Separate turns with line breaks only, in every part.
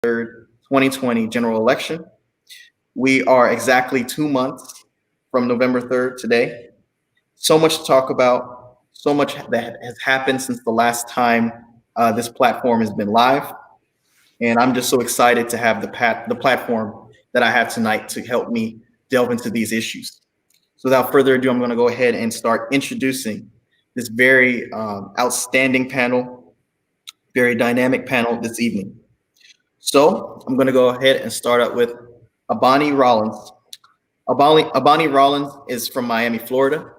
3rd, 2020 general election. We are exactly 2 months from November 3rd today. So much to talk about, so much that has happened since the last time this platform has been live. And I'm just so excited to have the platform that I have tonight to help me delve into these issues. So without further ado, I'm going to go ahead and start introducing this very outstanding panel, very dynamic panel this evening. So I'm going to go ahead and start out with Abani Rollins. Abani Rollins is from Miami, Florida.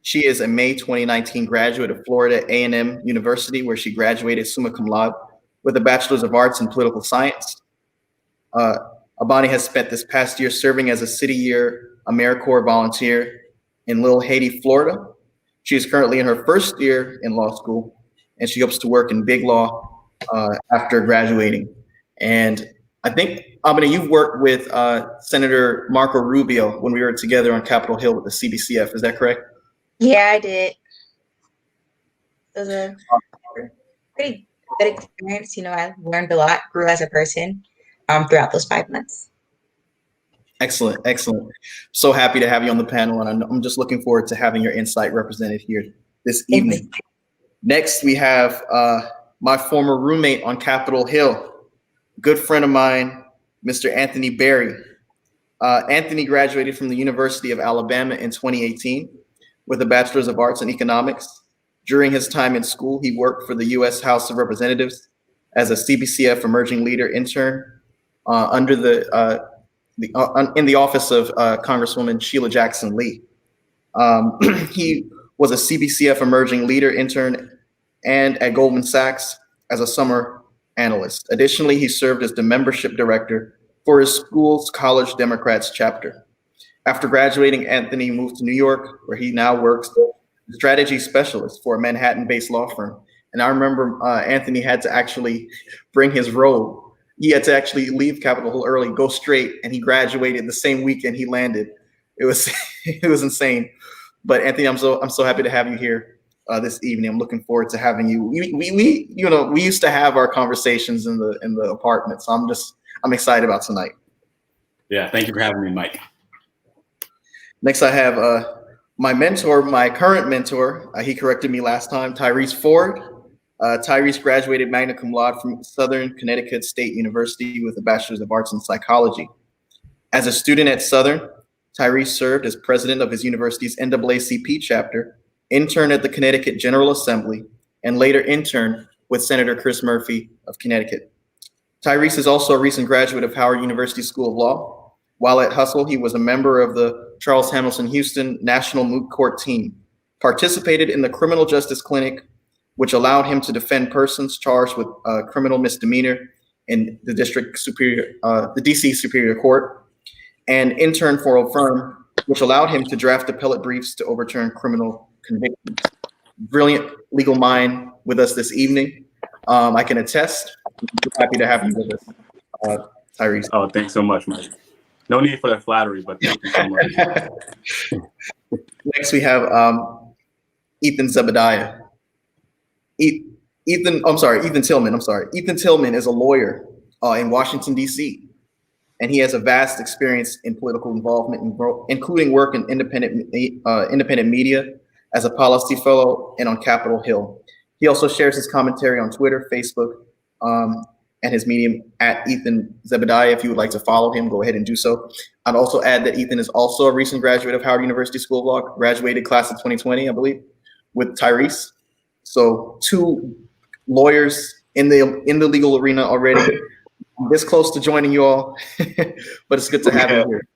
She is a May 2019 graduate of Florida A&M University, where she graduated summa cum laude with a Bachelor's of Arts in Political Science. Abani has spent this past year serving as a City Year AmeriCorps volunteer in Little Haiti, Florida. She is currently in her first year in law school, and she hopes to work in big law after graduating. And I think, Abani, you've worked with Senator Marco Rubio when we were together on Capitol Hill with the CBCF. Is that correct?
Yeah, I did. It was a pretty good experience. I learned a lot, grew as a person throughout those 5 months.
Excellent, excellent. So happy to have you on the panel, and I'm just looking forward to having your insight represented here this evening. Next, we have my former roommate on Capitol Hill, good friend of mine, Mr. Anthony Berry. Anthony graduated from the University of Alabama in 2018 with a Bachelor's of Arts in Economics. During his time in school, he worked for the U.S. House of Representatives as a CBCF Emerging Leader intern under in the office of Congresswoman Sheila Jackson Lee. He was a CBCF Emerging Leader intern and at Goldman Sachs as a summer analyst. Additionally, he served as the membership director for his school's College Democrats chapter. After graduating, Anthony moved to New York, where he now works as a strategy specialist for a Manhattan-based law firm. And I remember Anthony had to actually bring his robe. He had to actually leave Capitol Hill early, go straight, and he graduated the same weekend he landed. It was it was insane. But Anthony, I'm so happy to have you here this evening. I'm looking forward to having you. We used to have our conversations in the apartment, so I'm excited about tonight.
Yeah, thank you for having me, Mike.
Next, I have my mentor, my current mentor. He corrected me last time, Tyrese Ford. Tyrese graduated magna cum laude from Southern Connecticut State University with a Bachelor's of Arts in Psychology. As a student at Southern, Tyrese served as president of his university's NAACP chapter, interned at the Connecticut General Assembly, and later interned with Senator Chris Murphy of Connecticut. Tyrese is also a recent graduate of Howard University School of Law. While at Hustle, he was a member of the Charles Hamilton Houston National Moot Court team, participated in the Criminal Justice Clinic, which allowed him to defend persons charged with criminal misdemeanor in the the DC Superior Court, and interned for a firm which allowed him to draft appellate briefs to overturn criminal convictions. Brilliant legal mind with us this evening. I can attest. I'm happy to have you with us, Tyrese.
Oh, thanks so much, Mike. No need for that flattery, but thank you so much.
Next, we have Ethan Zebediah. Ethan Tillman. Ethan Tillman is a lawyer in Washington, D.C., and he has a vast experience in political involvement, including work in independent media as a policy fellow and on Capitol Hill. He also shares his commentary on Twitter, Facebook, and his medium at Ethan Zebediah. If you would like to follow him, go ahead and do so. I'd also add that Ethan is also a recent graduate of Howard University School of Law, graduated class of 2020, I believe, with Tyrese. So 2 lawyers in the legal arena already. I'm this close to joining you all, but it's good to have you here.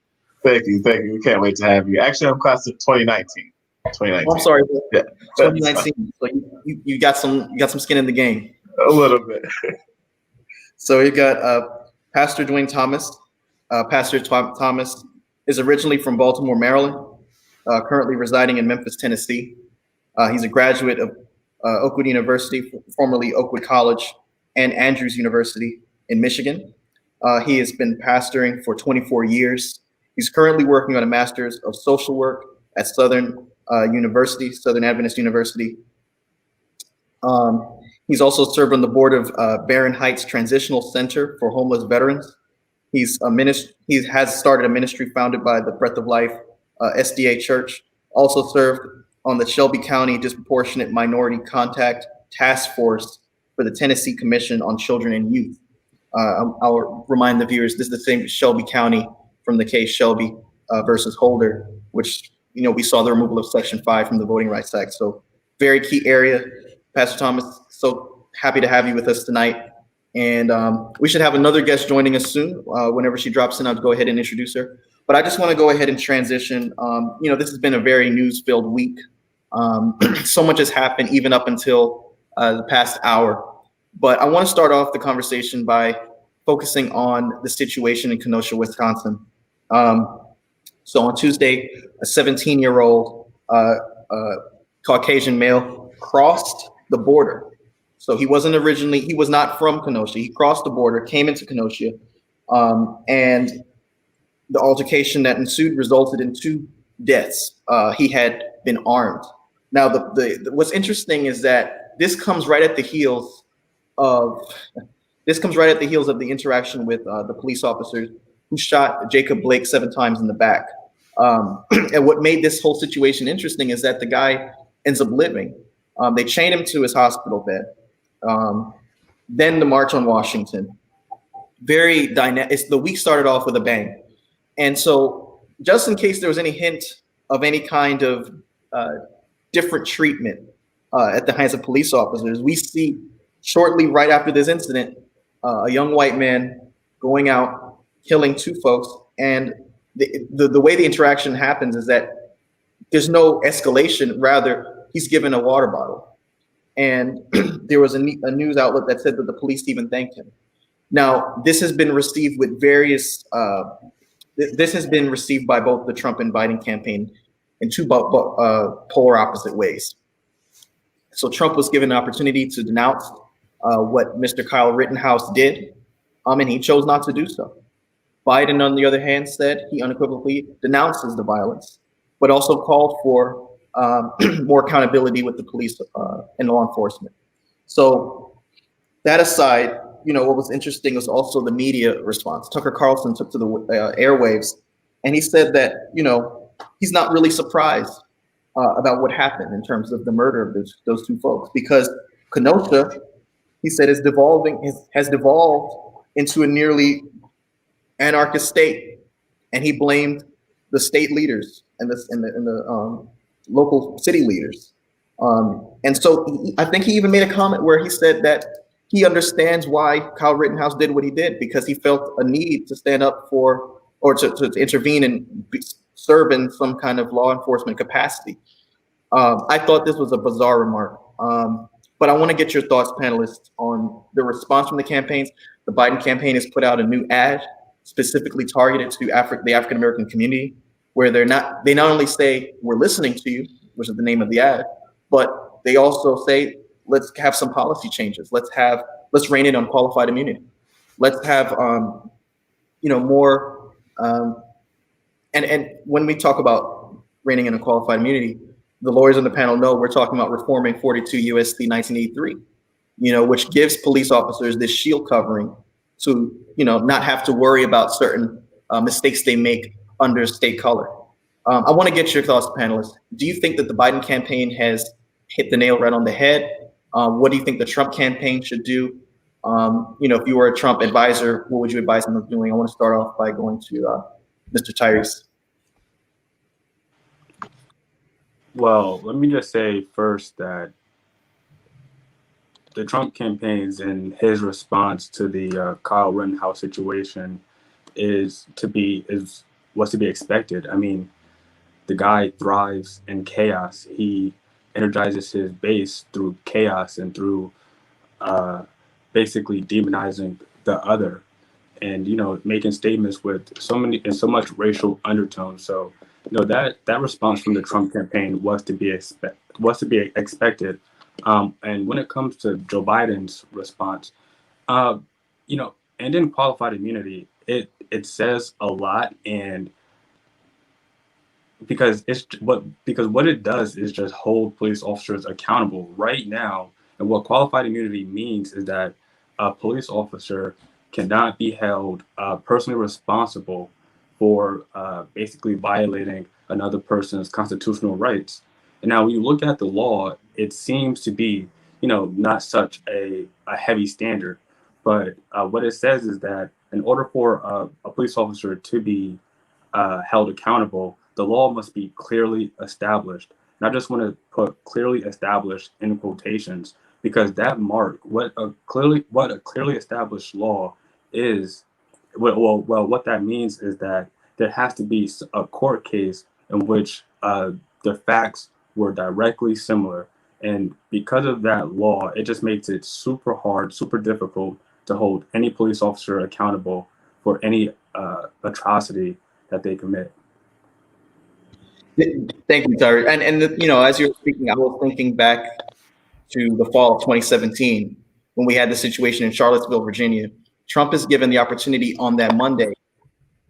Thank you. We can't wait to have you. Actually, I'm class of 2019.
I'm sorry,
yeah,
2019. So you got some skin in the game.
A little bit.
So we've got Pastor Dwayne Thomas. Pastor Thomas is originally from Baltimore, Maryland, currently residing in Memphis, Tennessee. He's a graduate of Oakwood University, formerly Oakwood College, and Andrews University in Michigan. He has been pastoring for 24 years. He's currently working on a Master's of Social Work at Southern Adventist University. He's also served on the board of Barron Heights Transitional Center for Homeless Veterans. He has started a ministry founded by the Breath of Life SDA Church. Also served on the Shelby County Disproportionate Minority Contact Task Force for the Tennessee Commission on Children and Youth. I'll remind the viewers, this is the same Shelby County from the case Shelby versus Holder, which, we saw the removal of Section 5 from the Voting Rights Act. So very key area. Pastor Thomas, so happy to have you with us tonight. And we should have another guest joining us soon. Whenever she drops in, I'll go ahead and introduce her. But I just want to go ahead and transition. This has been a very news-filled week. So much has happened even up until the past hour. But I want to start off the conversation by focusing on the situation in Kenosha, Wisconsin. So on Tuesday, a 17-year-old Caucasian male crossed the border. So he was not from Kenosha. He crossed the border, came into Kenosha, and the altercation that ensued resulted in 2 deaths. He had been armed. Now, what's interesting is that this comes right at the heels of the interaction with the police officers who shot Jacob Blake 7 times in the back. And what made this whole situation interesting is that the guy ends up living. They chained him to his hospital bed. Then the March on Washington. Very dynamic. The week started off with a bang. And so just in case there was any hint of any kind of different treatment at the hands of police officers, we see shortly right after this incident, a young white man going out, killing 2 folks. And the way the interaction happens is that there's no escalation. Rather, he's given a water bottle. And there was a news outlet that said that the police even thanked him. Now, this has been received with this has been received by both the Trump and Biden campaign in 2 polar opposite ways. So Trump was given an opportunity to denounce what Mr. Kyle Rittenhouse did, and he chose not to do so. Biden, on the other hand, said he unequivocally denounces the violence, but also called for more accountability with the police and law enforcement. So that aside, what was interesting was also the media response. Tucker Carlson took to the airwaves, and he said that, he's not really surprised about what happened in terms of the murder of those 2 folks, because Kenosha, he said, has devolved into a nearly anarchist state, and he blamed the state leaders and the local city leaders. And so I think he even made a comment where he said that he understands why Kyle Rittenhouse did what he did, because he felt a need to stand up for, or to intervene and serve in some kind of law enforcement capacity. I thought this was a bizarre remark. But I want to get your thoughts, panelists, on the response from the campaigns. The Biden campaign has put out a new ad specifically targeted to the African-American community, where they not only say, "We're listening to you," which is the name of the ad, but they also say, let's have some policy changes. Let's rein in on qualified immunity. Let's have, more. And when we talk about reining in on qualified immunity, the lawyers on the panel know we're talking about reforming 42 U.S.C. 1983, which gives police officers this shield covering to, not have to worry about certain mistakes they make under state color. I want to get your thoughts, panelists. Do you think that the Biden campaign has hit the nail right on the head? What do you think the Trump campaign should do? If you were a Trump advisor, what would you advise them of doing? I want to start off by going to Mr. Tyrese.
Well, let me just say first that the Trump campaigns and his response to the Kyle Rittenhouse situation was to be expected. I mean, the guy thrives in chaos. He energizes his base through chaos and through basically demonizing the other, and making statements with so much racial undertones. So that response from the Trump campaign was to be expected. And when it comes to Joe Biden's response, ending qualified immunity, it says a lot, and because what it does is just hold police officers accountable. Right now, And what qualified immunity means is that a police officer cannot be held personally responsible for basically violating another person's constitutional rights. And now, when you look at the law, it seems to be, not such a heavy standard. But what it says is that in order for a police officer to be held accountable, the law must be clearly established. And I just want to put clearly established in quotations because that mark, what a clearly established law is, what that means is that there has to be a court case in which the facts were directly similar. And because of that law, it just makes it super hard, super difficult to hold any police officer accountable for any atrocity that they commit.
Thank you, Tyre. And as you were speaking, I was thinking back to the fall of 2017 when we had the situation in Charlottesville, Virginia. Trump is given the opportunity on that Monday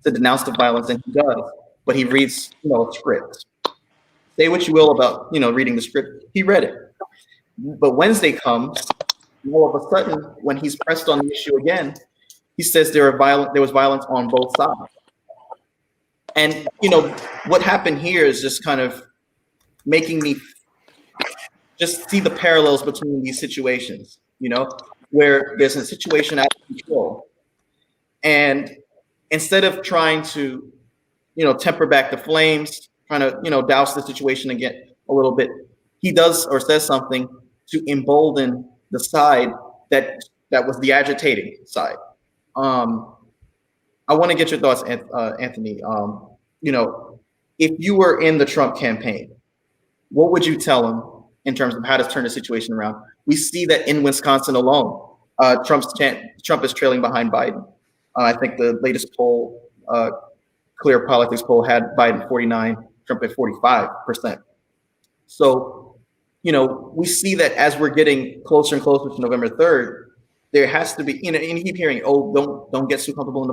to denounce the violence, and he does, but he reads, a script. Say what you will about, reading the script. He read it. But Wednesday comes, and all of a sudden, when he's pressed on the issue again, he says there was violence on both sides. And, what happened here is just kind of making me just see the parallels between these situations, where there's a situation out of control. And instead of trying to, temper back the flames, trying to, douse the situation again a little bit, he does or says something to embolden the side that was the agitating side. I want to get your thoughts, Anthony. If you were in the Trump campaign, what would you tell him in terms of how to turn the situation around? We see that in Wisconsin alone, Trump is trailing behind Biden. I think the latest poll, Clear Politics poll, had Biden 49, Trump at 45%. So, we see that as we're getting closer and closer to November 3rd, there has to be, and you keep hearing, don't get too comfortable in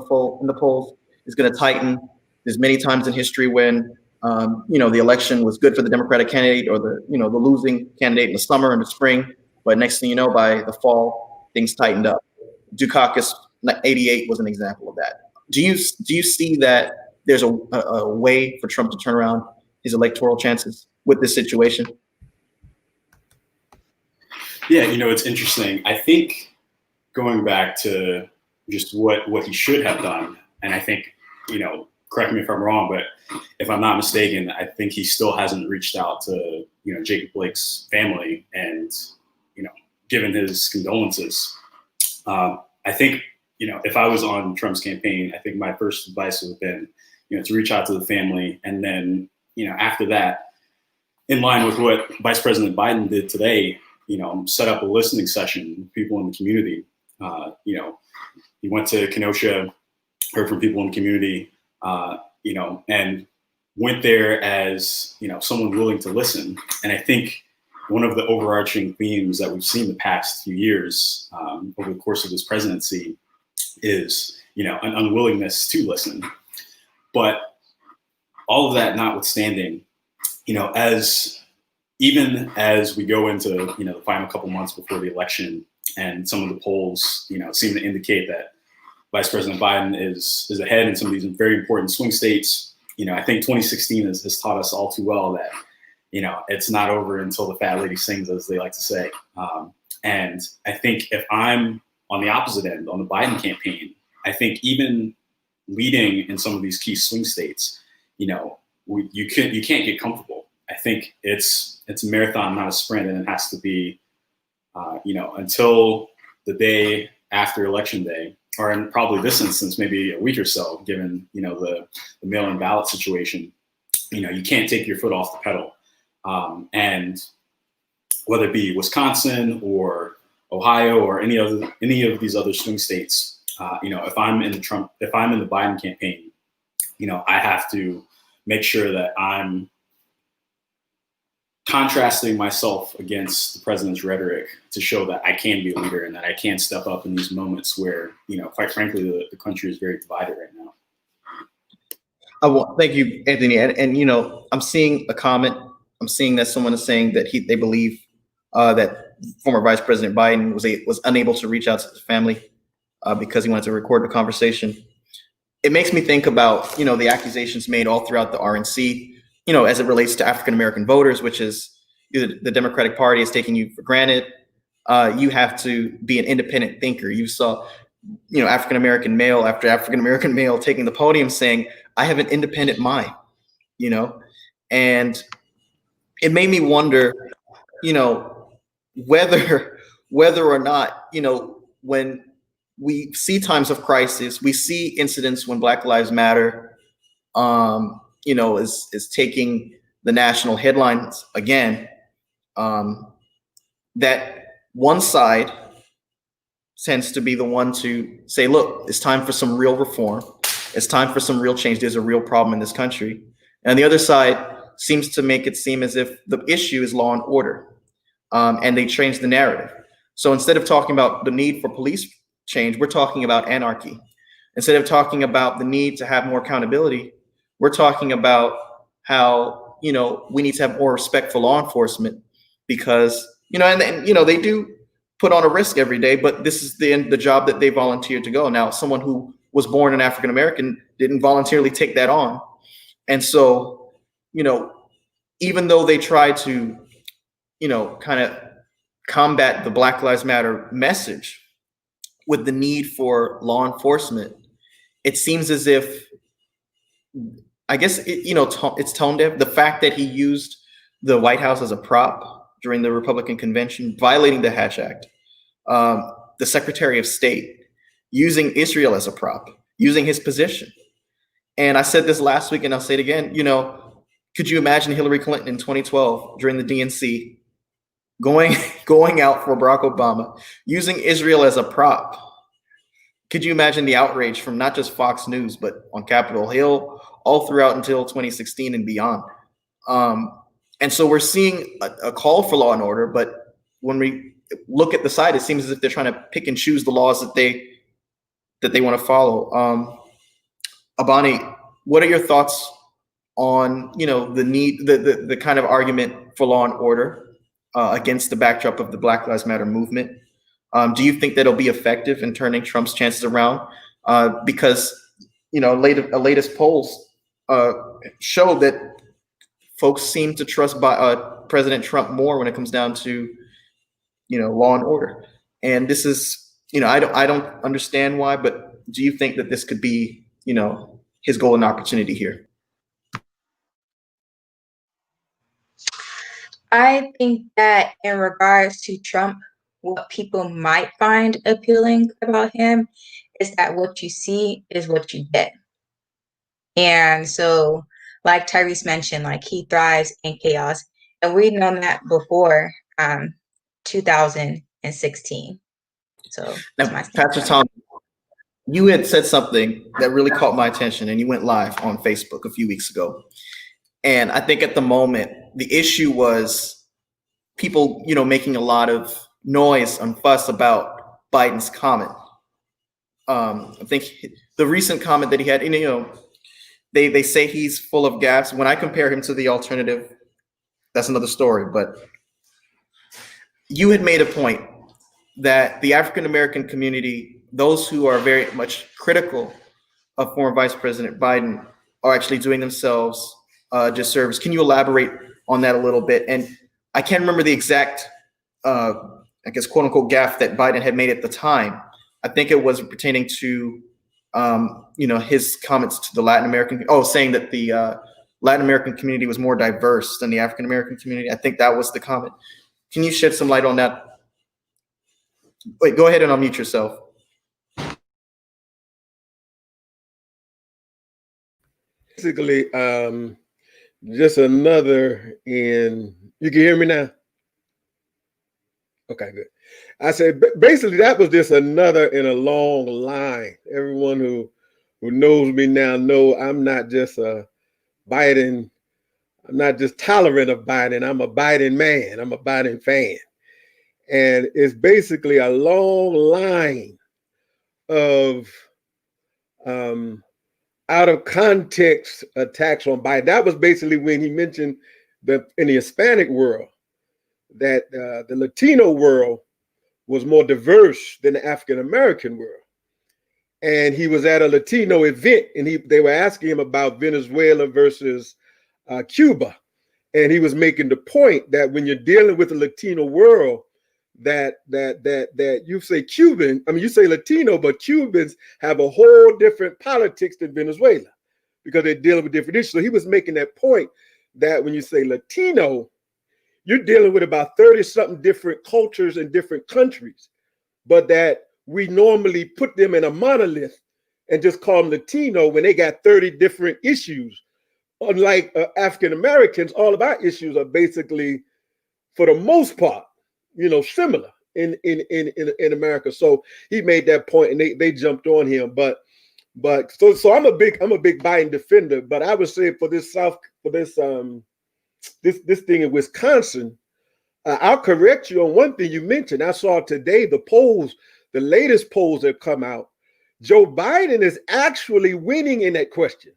the polls. It's going to tighten. There's many times in history when, the election was good for the Democratic candidate or the losing candidate in the summer and the spring. But next thing you know, by the fall, things tightened up. Dukakis 88 was an example of that. Do you see that there's a way for Trump to turn around his electoral chances with this situation?
Yeah, it's interesting. I think going back to just what he should have done, and I think, correct me if I'm wrong, but if I'm not mistaken, I think he still hasn't reached out to, Jacob Blake's family and, given his condolences. I think, if I was on Trump's campaign, I think my first advice would have been, to reach out to the family. And then, after that, in line with what Vice President Biden did today, set up a listening session with people in the community. He went to Kenosha, heard from people in the community, and went there as, someone willing to listen. And I think one of the overarching themes that we've seen the past few years over the course of this presidency is, an unwillingness to listen. But all of that notwithstanding, even as we go into, the final couple months before the election, and some of the polls, seem to indicate that Vice President Biden is ahead in some of these very important swing states. I think 2016 has taught us all too well that, it's not over until the fat lady sings, as they like to say. And I think if I'm on the opposite end, on the Biden campaign, I think even leading in some of these key swing states, you can't get comfortable. I think it's a marathon, not a sprint, and it has to be, until the day after Election Day, or in probably this instance, maybe a week or so, given, the mail-in ballot situation, you can't take your foot off the pedal. And whether it be Wisconsin or Ohio or any of these other swing states, if I'm in the Biden campaign, I have to make sure that I'm contrasting myself against the president's rhetoric to show that I can be a leader and that I can step up in these moments where, quite frankly, the country is very divided right now.
Thank you, Anthony. And I'm seeing a comment. I'm seeing that someone is saying that they believe that former Vice President Biden was unable to reach out to his family because he wanted to record the conversation. It makes me think about, the accusations made all throughout the RNC, as it relates to African American voters, which is the Democratic Party is taking you for granted. You have to be an independent thinker. You saw, African American male after African American male taking the podium saying, I have an independent mind, and it made me wonder, whether or not, when we see times of crisis, we see incidents when Black Lives Matter, is taking the national headlines again, that one side tends to be the one to say, look, it's time for some real reform. It's time for some real change. There's a real problem in this country. And the other side seems to make it seem as if the issue is law and order, and they change the narrative. So instead of talking about the need for police change, we're talking about anarchy. Instead of talking about the need to have more accountability, we're talking about how, we need to have more respect for law enforcement because, they do put on a risk every day, but this is the job that they volunteered to go. Now, someone who was born an African American didn't voluntarily take that on. And so, even though they try to, kind of combat the Black Lives Matter message with the need for law enforcement, it seems as if, I guess, it's tone deaf. The fact that he used the White House as a prop during the Republican convention, violating the Hatch Act, the Secretary of State using Israel as a prop, using his position. And I said this last week, and I'll say it again, could you imagine Hillary Clinton in 2012 during the DNC going out for Barack Obama, using Israel as a prop? Could you imagine the outrage from not just Fox News, but on Capitol Hill, all throughout until 2016 and beyond? And so we're seeing a call for law and order, but when we look at the side, it seems as if they're trying to pick and choose the laws that they want to follow. Abani, what are your thoughts on, the need, the kind of argument for law and order against the backdrop of the Black Lives Matter movement? Do you think that it'll be effective in turning Trump's chances around? Because, latest polls show that folks seem to trust President Trump more when it comes down to, law and order. And this is, I don't understand why, but do you think that this could be, his golden opportunity here?
I think that in regards to Trump, what people might find appealing about him is that what you see is what you get. And so, like Tyrese mentioned, like he thrives in chaos. And we've known that before 2016. So
now, Pastor Tom, you had said something that really caught my attention, and you went live on Facebook a few weeks ago. And I think at the moment, the issue was people, making a lot of noise and fuss about Biden's comment. I think the recent comment that he had, they say he's full of gaps. When I compare him to the alternative, that's another story. But you had made a point that the African American community, those who are very much critical of former Vice President Biden, are actually doing themselves disservice. Can you elaborate on that a little bit? And I can't remember the exact, I guess, quote unquote, gaffe that Biden had made at the time. I think it was pertaining to, his comments to the Latin American, saying that the Latin American community was more diverse than the African American community. I think that was the comment. Can you shed some light on that? Wait, go ahead and unmute yourself.
Basically, just another in, you can hear me now? Okay, good. I said, basically, that was just another in a long line. Everyone who knows me now know I'm not just a Biden, I'm not just tolerant of Biden, I'm a Biden man, I'm a Biden fan. And it's basically a long line of out of context attacks on Biden. That was basically when he mentioned that in the Hispanic world, that the Latino world was more diverse than the African American world. And he was at a Latino event, and they were asking him about Venezuela versus Cuba, and he was making the point that when you're dealing with the Latino world, that you say Cuban, I mean you say Latino, but Cubans have a whole different politics than Venezuela because they're dealing with different issues. So he was making that point that when you say Latino, you're dealing with about 30-something different cultures in different countries, but that we normally put them in a monolith and just call them Latino when they got 30 different issues. Unlike African Americans, all of our issues are basically, for the most part, similar in America. So he made that point, and they jumped on him. But so I'm a big Biden defender. But I would say for this this thing in Wisconsin, I'll correct you on one thing you mentioned. I saw today the latest polls that come out. Joe Biden is actually winning in that question.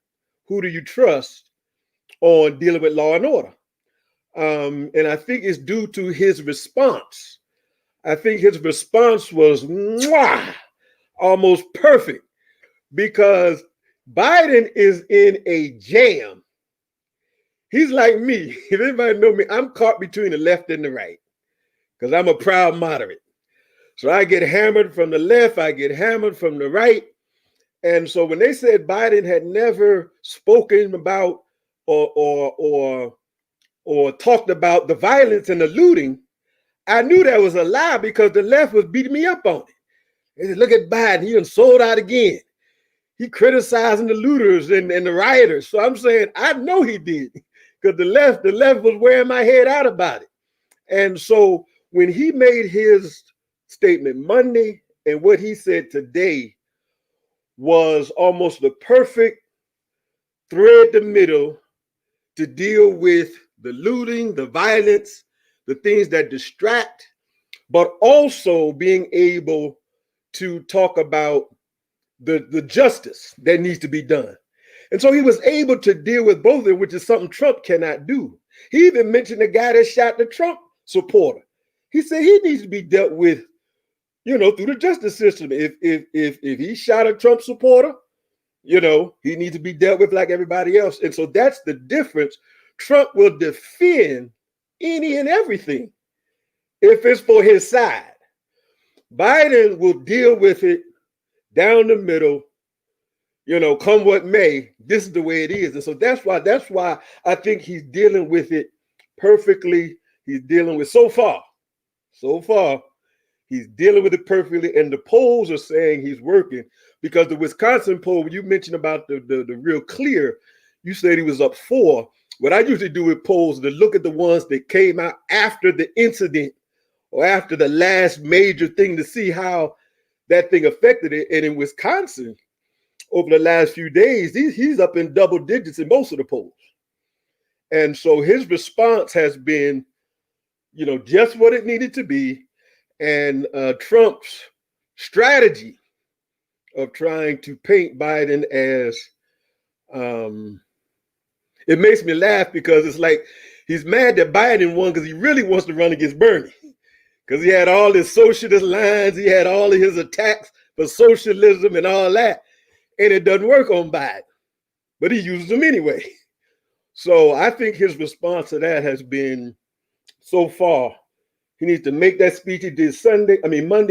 Who do you trust on dealing with law and order? And I think it's due to his response. I think his response was almost perfect because Biden is in a jam. He's like me. If anybody know me, I'm caught between the left and the right because I'm a proud moderate. So I get hammered from the left, I get hammered from the right. And so when they said Biden had never spoken about or talked about the violence and the looting, I knew that was a lie because the left was beating me up on it. They said, look at Biden, he done sold out again. He criticizing the looters and the rioters. So I'm saying, I know he did because the left was wearing my head out about it. And so when he made his statement Monday and what he said today was almost the perfect thread the middle to deal with the looting, the violence, the things that distract, but also being able to talk about the justice that needs to be done. And so he was able to deal with both of them, which is something Trump cannot do. He even mentioned the guy that shot the Trump supporter. He said he needs to be dealt with, through the justice system. If he shot a Trump supporter, he needs to be dealt with like everybody else. And so that's the difference. Trump will defend any and everything if it's for his side. Biden will deal with it down the middle, come what may. This is the way it is. And so that's why I think he's dealing with it perfectly. He's dealing with so far, he's dealing with it perfectly. And the polls are saying he's working because the Wisconsin poll, when you mentioned about the real clear, you said he was up 4. What I usually do with polls is to look at the ones that came out after the incident or after the last major thing to see how that thing affected it. And in Wisconsin, over the last few days, he's up in double digits in most of the polls. And so his response has been, just what it needed to be. And Trump's strategy of trying to paint Biden as, it makes me laugh because it's like he's mad that Biden won because he really wants to run against Bernie. Because he had all his socialist lines, he had all of his attacks for socialism and all that. And it doesn't work on Biden, but he uses them anyway. So I think his response to that has been, so far, he needs to make that speech he did Monday,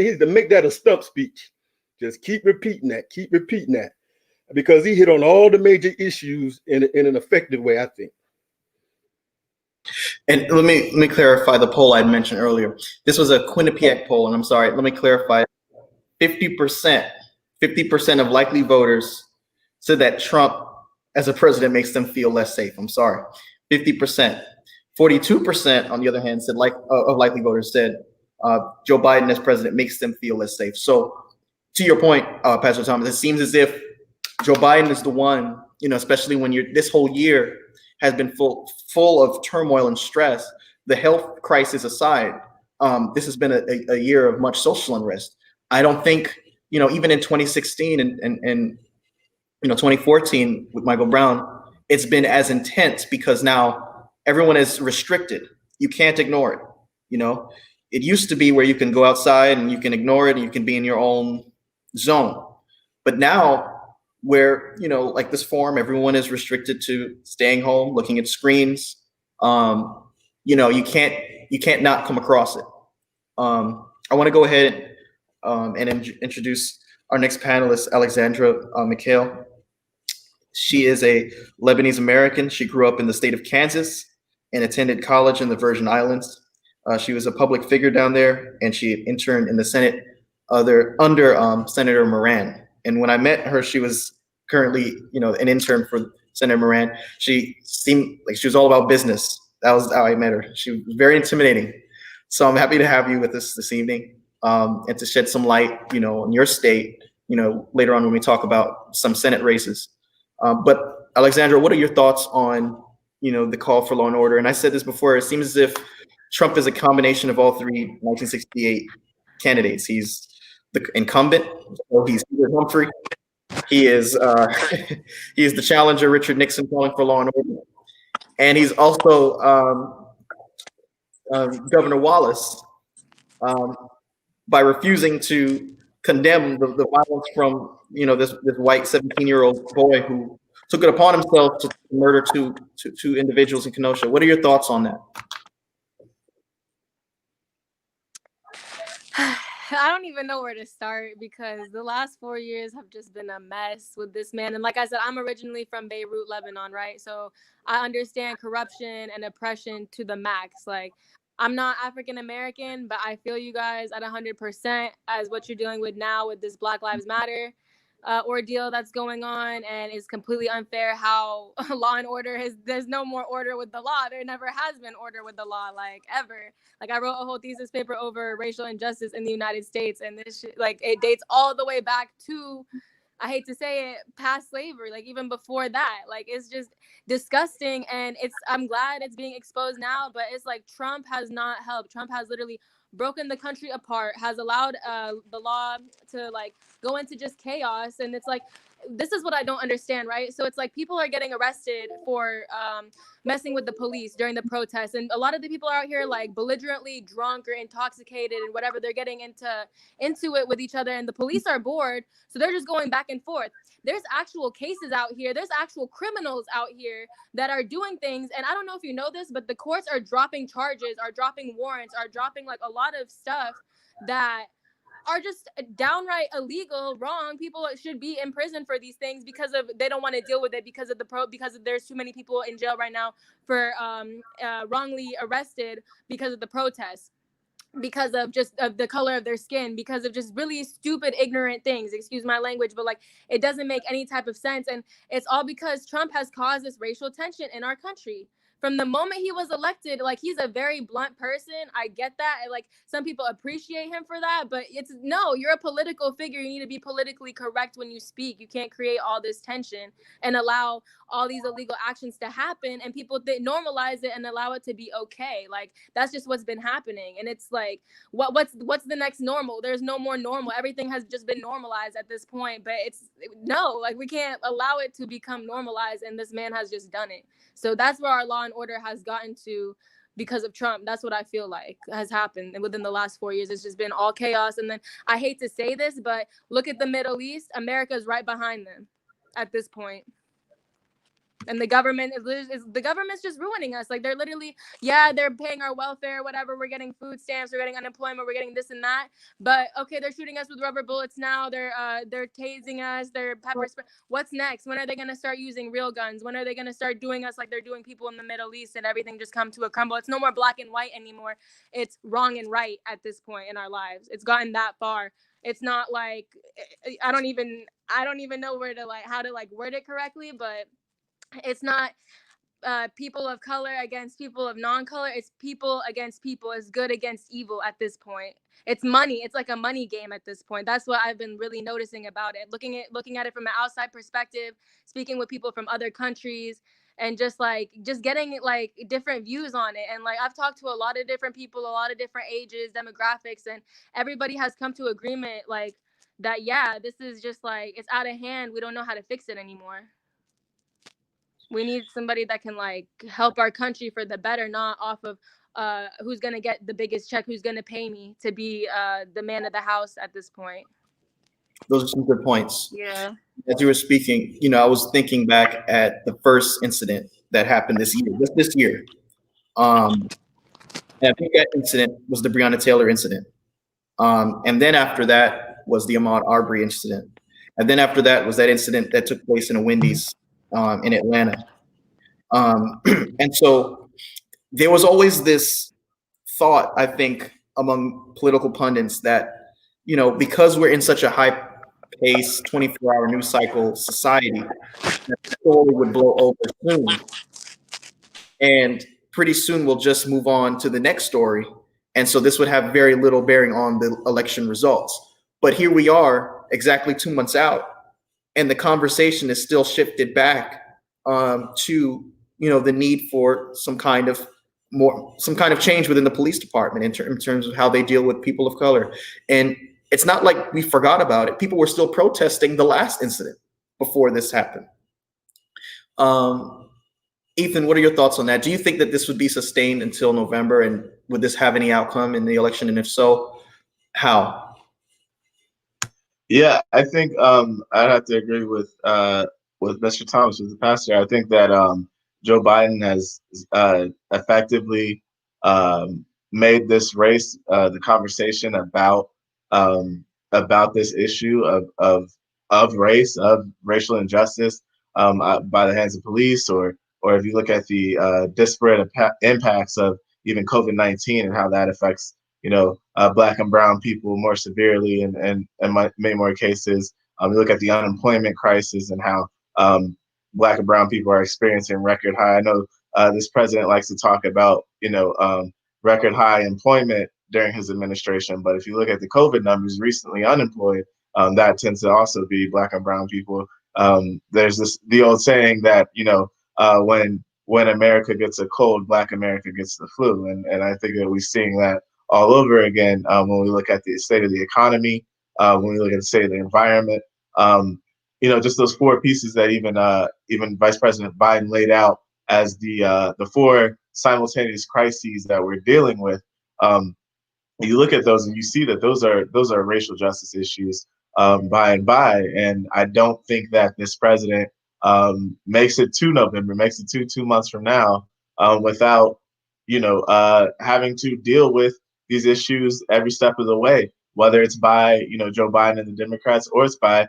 he needs to make that a stump speech. Just keep repeating that. Because he hit on all the major issues in an effective way, I think.
And let me clarify the poll I mentioned earlier. This was a Quinnipiac poll, and I'm sorry, let me clarify. 50% of likely voters said that Trump as a president makes them feel less safe. I'm sorry, 50%. 42%, on the other hand, said of likely voters said Joe Biden as president makes them feel less safe. So to your point, Pastor Thomas, it seems as if Joe Biden is the one, especially when this whole year has been full of turmoil and stress, the health crisis aside, this has been a year of much social unrest. I don't think, even in 2016 and 2014 with Michael Brown, it's been as intense because now everyone is restricted. You can't ignore it. You know, it used to be where you can go outside and you can ignore it and you can be in your own zone. But now, where, you know, like this forum, everyone is restricted to staying home, looking at screens. You know, you can't not come across it. I want to go ahead and introduce our next panelist, Alexandra Mikhail. She is a Lebanese American. She grew up in the state of Kansas and attended college in the Virgin Islands. She was a public figure down there, and she interned in the Senate under Senator Moran. And when I met her, she was currently, you know, an intern for Senator Moran. She seemed like she was all about business. That was how I met her. She was very intimidating. So I'm happy to have you with us this evening, and to shed some light, you know, on your state, you know, later on when we talk about some Senate races. But Alexandra, what are your thoughts on, you know, the call for law and order? And I said this before, it seems as if Trump is a combination of all three 1968 candidates. He's the incumbent, so he's Peter Humphrey. He is he is the challenger, Richard Nixon, calling for law and order. And he's also Governor Wallace, by refusing to condemn the violence from, you know, this white 17-year-old boy who took it upon himself to murder two individuals in Kenosha. What are your thoughts on that?
I don't even know where to start because the last 4 years have just been a mess with this man. And like I said, I'm originally from Beirut, Lebanon, right? So I understand corruption and oppression to the max. Like, I'm not African American, but I feel you guys at 100% as what you're dealing with now with this Black Lives Matter ordeal that's going on, and it's completely unfair how law and order there's no more order with the law. There never has been order with the law, like, ever. Like, I wrote a whole thesis paper over racial injustice in the United States, and this shit, like, it dates all the way back to, I hate to say it, past slavery, like even before that. Like, it's just disgusting, and I'm glad it's being exposed now, but it's like Trump has not helped. Trump has literally broken the country apart, has allowed the law to like go into just chaos. And it's like, this is what I don't understand, right? So it's like people are getting arrested for messing with the police during the protests, and a lot of the people are out here like belligerently drunk or intoxicated and whatever. They're getting into it with each other, and the police are bored, so they're just going back and forth. There's actual cases out here, there's actual criminals out here that are doing things, and I don't know if you know this, but the courts are dropping charges, are dropping warrants, are dropping like a lot of stuff that are just downright illegal, wrong. People should be in prison for these things because of they don't want to deal with it because of there's too many people in jail right now for wrongly arrested because of the protests, because of just of the color of their skin, because of just really stupid, ignorant things. Excuse my language, but like, it doesn't make any type of sense. And it's all because Trump has caused this racial tension in our country. From the moment he was elected, like, he's a very blunt person. I get that. And like, some people appreciate him for that, but no, you're a political figure. You need to be politically correct when you speak. You can't create all this tension and allow all these illegal actions to happen, and people normalize it and allow it to be okay. Like, that's just what's been happening. And it's like, what's the next normal? There's no more normal. Everything has just been normalized at this point, but like, we can't allow it to become normalized, and this man has just done it. So that's where our law and order has gotten to because of Trump. That's what I feel like has happened. And within the last 4 years, it's just been all chaos. And then, I hate to say this, but look at the Middle East. America's right behind them at this point. And the government's just ruining us. Like, they're literally, yeah, they're paying our welfare, whatever. We're getting food stamps, we're getting unemployment, we're getting this and that. But okay, they're shooting us with rubber bullets now. They're tasing us. They're pepper spray. What's next? When are they gonna start using real guns? When are they gonna start doing us like they're doing people in the Middle East, and everything just come to a crumble? It's no more black and white anymore. It's wrong and right at this point in our lives. It's gotten that far. It's not like, I don't even know how to word it correctly, but it's not people of color against people of non-color. It's people against people. It's good against evil at this point. It's money. It's like a money game at this point. That's what I've been really noticing about it. Looking at it from an outside perspective, speaking with people from other countries, and just getting like different views on it. And like, I've talked to a lot of different people, a lot of different ages, demographics, and everybody has come to agreement like that. Yeah, this is just like, it's out of hand. We don't know how to fix it anymore. We need somebody that can like help our country for the better, not off of who's going to get the biggest check, who's going to pay me to be the man of the house at this point.
Those are some good points.
Yeah.
As you were speaking, I was thinking back at the first incident that happened this year, just this year. And I think that incident was the Breonna Taylor incident. And then after that was the Ahmaud Arbery incident. And then after that was that incident that took place in a Wendy's in Atlanta. And so there was always this thought, I think, among political pundits that, because we're in such a high-paced 24-hour news cycle society, that the story would blow over soon. And pretty soon we'll just move on to the next story. And so this would have very little bearing on the election results. But here we are exactly 2 months out, and the conversation is still shifted back to, the need for some kind of change within the police department in terms of how they deal with people of color. And it's not like we forgot about it. People were still protesting the last incident before this happened. Ethan, what are your thoughts on that? Do you think that this would be sustained until November, and would this have any outcome in the election? And if so, how?
Yeah, I think I'd have to agree with Mr. Thomas, with the pastor. I think that Joe Biden has effectively made this race the conversation about this issue of race, of racial injustice by the hands of police, or if you look at the disparate impacts of even COVID-19 and how that affects Black and brown people more severely, and many more cases. You look at the unemployment crisis and how Black and brown people are experiencing record high. I know this president likes to talk about record high employment during his administration, but if you look at the COVID numbers, recently unemployed, that tends to also be Black and brown people. There's the old saying that when America gets a cold, Black America gets the flu, and I think that we're seeing that all over again when we look at the state of the economy, when we look at the state of the environment. Just those four pieces that even Vice President Biden laid out as the four simultaneous crises that we're dealing with. You look at those and you see that those are racial justice issues by and by. And I don't think that this president makes it to November, makes it to 2 months from now without having to deal with these issues every step of the way, whether it's by Joe Biden and the Democrats, or it's by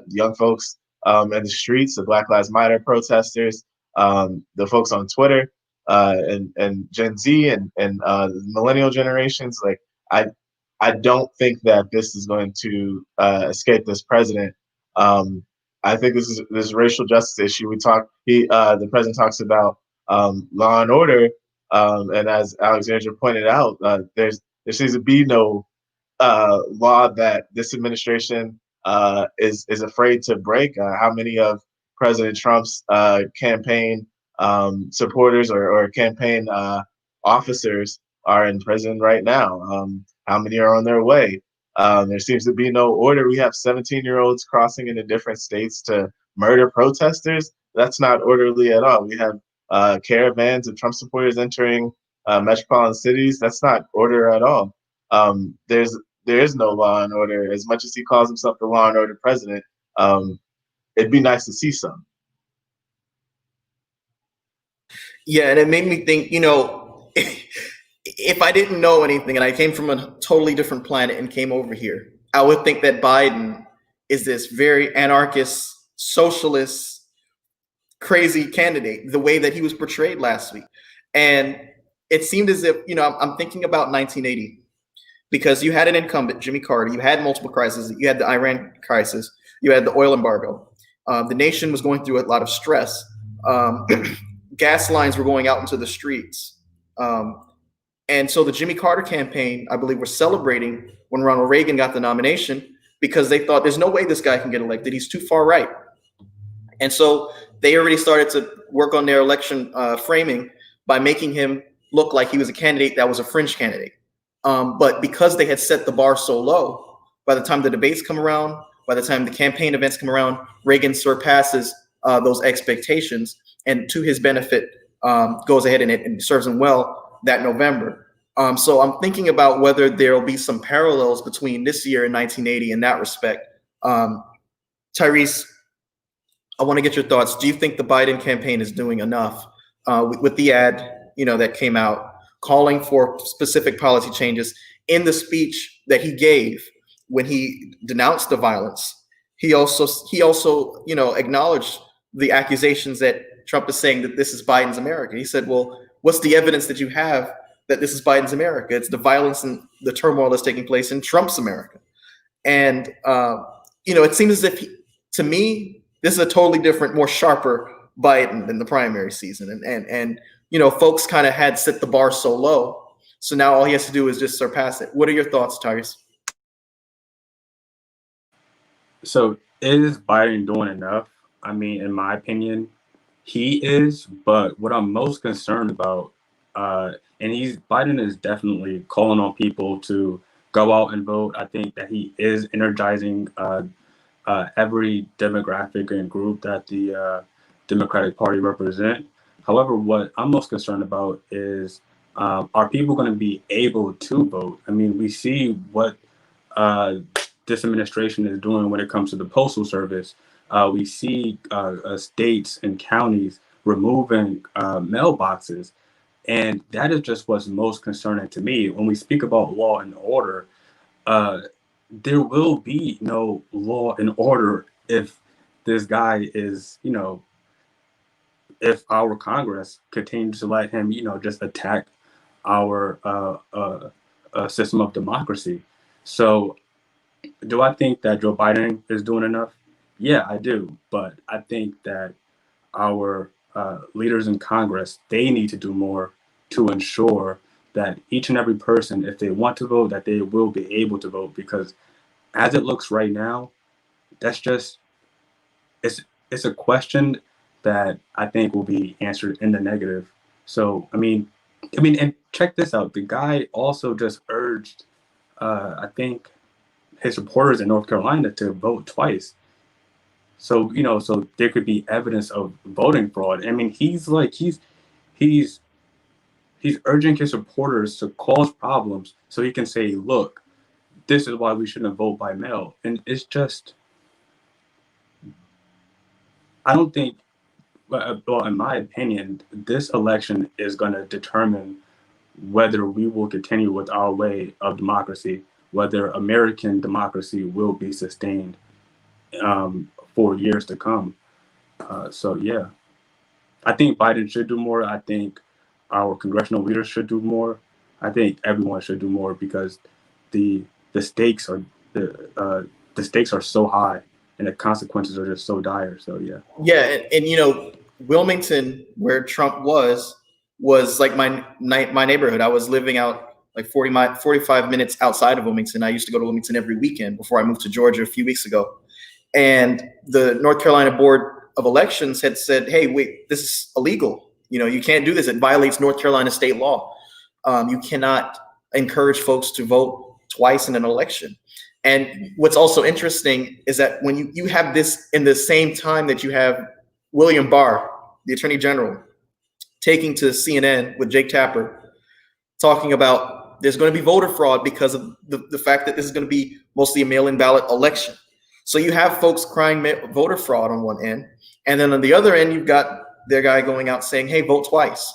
young folks in the streets, the Black Lives Matter protesters, the folks on Twitter, and Gen Z and the millennial generations. Like I don't think that this is going to escape this president. I think this racial justice issue. The president talks about law and order. And as Alexandra pointed out, there seems to be no law that this administration is afraid to break. How many of President Trump's campaign supporters or campaign officers are in prison right now? How many are on their way? There seems to be no order. We have 17-year-olds crossing into different states to murder protesters. That's not orderly at all. We have caravans of Trump supporters entering metropolitan cities. That's not order at all. There is no law and order. As much as he calls himself the law and order president, it'd be nice to see some.
Yeah, and it made me think, if I didn't know anything and I came from a totally different planet and came over here, I would think that Biden is this very anarchist, socialist, crazy candidate, the way that he was portrayed last week. And it seemed as if, I'm thinking about 1980, because you had an incumbent, Jimmy Carter, you had multiple crises, you had the Iran crisis, you had the oil embargo. The nation was going through a lot of stress. Gas lines were going out into the streets. And so the Jimmy Carter campaign, I believe, were celebrating when Ronald Reagan got the nomination, because they thought there's no way this guy can get elected. He's too far right. And so they already started to work on their election framing by making him look like he was a candidate that was a fringe candidate. But because they had set the bar so low, by the time the debates come around, by the time the campaign events come around, Reagan surpasses those expectations, and to his benefit, goes ahead and it serves him well, that November. So I'm thinking about whether there'll be some parallels between this year and 1980 in that respect. Tyrese, I want to get your thoughts. Do you think the Biden campaign is doing enough with the ad, that came out calling for specific policy changes in the speech that he gave when he denounced the violence? He also, acknowledged the accusations that Trump is saying that this is Biden's America. He said, well, what's the evidence that you have that this is Biden's America? It's the violence and the turmoil that's taking place in Trump's America. And, it seems as if, to me, this is a totally different, more sharper Biden than the primary season. And folks kind of had set the bar so low. So now all he has to do is just surpass it. What are your thoughts, Tyrese?
So is Biden doing enough? I mean, in my opinion, he is. But what I'm most concerned about, Biden is definitely calling on people to go out and vote. I think that he is energizing every demographic and group that the Democratic Party represent. However, what I'm most concerned about is, are people going to be able to vote? I mean, we see what this administration is doing when it comes to the Postal Service. We see states and counties removing mailboxes. And that is just what's most concerning to me. When we speak about law and order, there will be no law and order if this guy is, if our Congress continues to let him, just attack our system of democracy. So do I think that Joe Biden is doing enough? Yeah, I do. But I think that our leaders in Congress, they need to do more to ensure that each and every person, if they want to vote, that they will be able to vote. Because as it looks right now, that's just, it's a question that I think will be answered in the negative. So, I mean, and check this out. The guy also just urged, I think, his supporters in North Carolina to vote twice. So, so there could be evidence of voting fraud. I mean, he's urging his supporters to cause problems so he can say, look, this is why we shouldn't vote by mail. And it's just, I don't think, well, in my opinion, this election is going to determine whether we will continue with our way of democracy, whether American democracy will be sustained for years to come. So, yeah, I think Biden should do more. I think our congressional leaders should do more. I think everyone should do more because the stakes are the stakes are so high and the consequences are just so dire. So, yeah.
Yeah, and Wilmington, where Trump was like my neighborhood. I was living out like 45 minutes outside of Wilmington. I used to go to Wilmington every weekend before I moved to Georgia a few weeks ago. And the North Carolina Board of Elections had said, hey, wait, this is illegal. You can't do this. It violates North Carolina state law. You cannot encourage folks to vote twice in an election. And what's also interesting is that when you have this in the same time that you have William Barr, the Attorney General, taking to CNN with Jake Tapper, talking about there's going to be voter fraud because of the fact that this is going to be mostly a mail-in ballot election. So you have folks crying voter fraud on one end, and then on the other end, you've got their guy going out saying, hey, vote twice.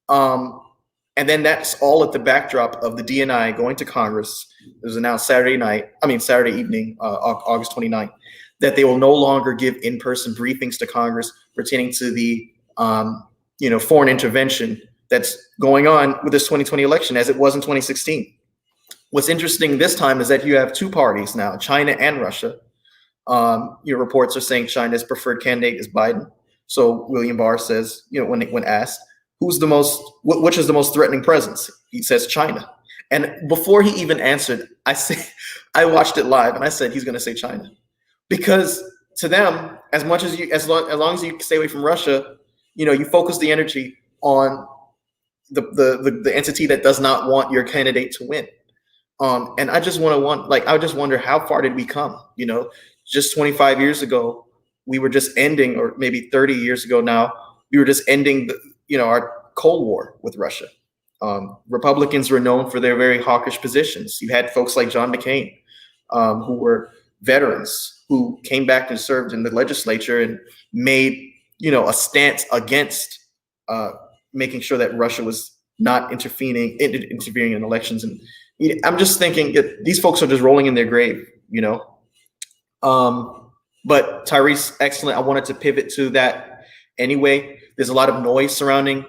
And then that's all at the backdrop of the DNI going to Congress. It was announced Saturday evening, August 29th, that they will no longer give in-person briefings to Congress pertaining to the foreign intervention that's going on with this 2020 election as it was in 2016. What's interesting this time is that you have two parties now, China and Russia. Reports are saying China's preferred candidate is Biden. So William Barr says, when asked, which is the most threatening presence? He says China. And before he even answered, I watched it live and I said, he's going to say China. Because to them, as long as you stay away from Russia, you focus the energy on the entity that does not want your candidate to win. And I just wonder how far did we come? Just 25 years ago, we were just ending, or maybe 30 years ago now, we were just ending our Cold War with Russia. Republicans were known for their very hawkish positions. You had folks like John McCain, who were veterans who came back and served in the legislature and made, a stance against making sure that Russia was not interfering in elections. And I'm just thinking these folks are just rolling in their grave, But Tyrese, excellent. I wanted to pivot to that anyway. There's a lot of noise surrounding,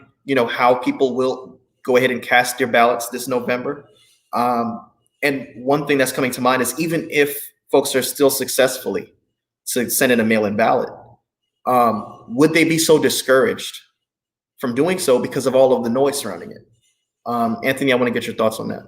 how people will go ahead and cast their ballots this November. And one thing that's coming to mind is even if folks are still successfully to send in a mail-in ballot, would they be so discouraged from doing so because of all of the noise surrounding it? Anthony, I want to get your thoughts on that.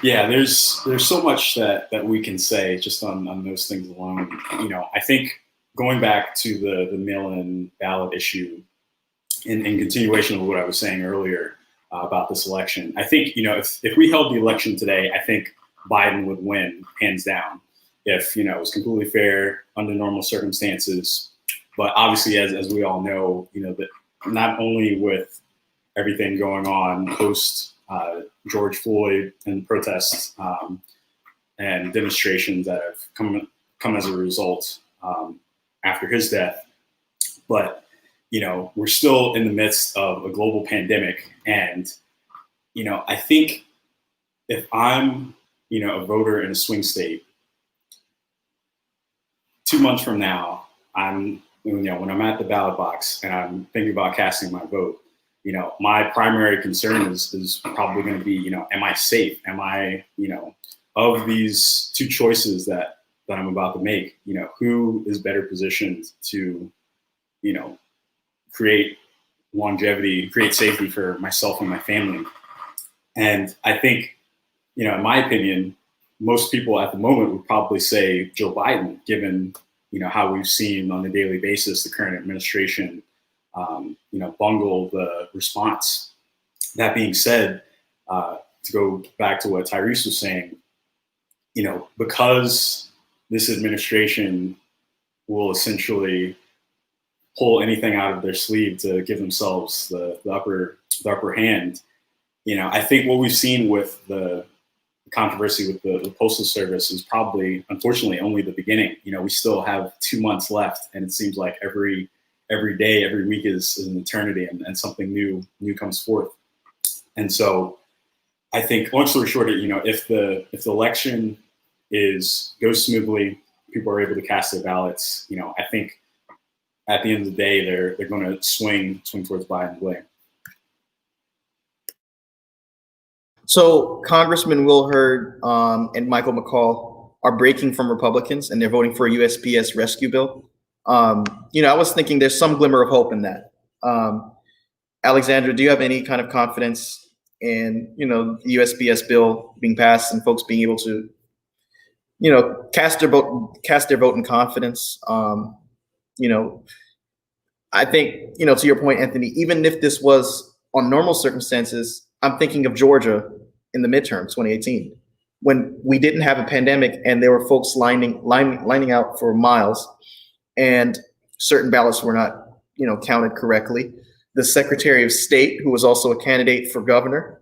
Yeah, there's so much that we can say just on those things alone. I think going back to the mail-in ballot issue, in continuation of what I was saying earlier about this election, I think if we held the election today, I think Biden would win hands down. If it was completely fair under normal circumstances, but obviously, as we all know, that not only with everything going on post George Floyd and protests and demonstrations that have come as a result after his death. But, we're still in the midst of a global pandemic. And, I think if I'm, a voter in a swing state, 2 months from now, when I'm at the ballot box and I'm thinking about casting my vote, my primary concern is probably going to be, am I safe? Am I, of these two choices that I'm about to make, who is better positioned to, create longevity, create safety for myself and my family? And I think, in my opinion, most people at the moment would probably say Joe Biden, given, how we've seen on a daily basis the current administration bungle the response. That being said, to go back to what Tyrese was saying, because this administration will essentially pull anything out of their sleeve to give themselves the upper hand, I think what we've seen with the controversy with the Postal Service is probably, unfortunately, only the beginning. We still have 2 months left, and it seems like every day, every week is an eternity, and something new comes forth. And so I think, long story short, if the election goes smoothly, people are able to cast their ballots, I think at the end of the day, they're going to swing towards Biden's way.
So Congressman Will Hurd and Michael McCall are breaking from Republicans, and they're voting for a USPS rescue bill. I was thinking there's some glimmer of hope in that. Alexandra, do you have any kind of confidence in, the USPS bill being passed and folks being able to, cast their vote in confidence? I think, to your point, Anthony, even if this was on normal circumstances, I'm thinking of Georgia in the midterm, 2018, when we didn't have a pandemic and there were folks lining out for miles, and certain ballots were not, counted correctly. The Secretary of State, who was also a candidate for governor,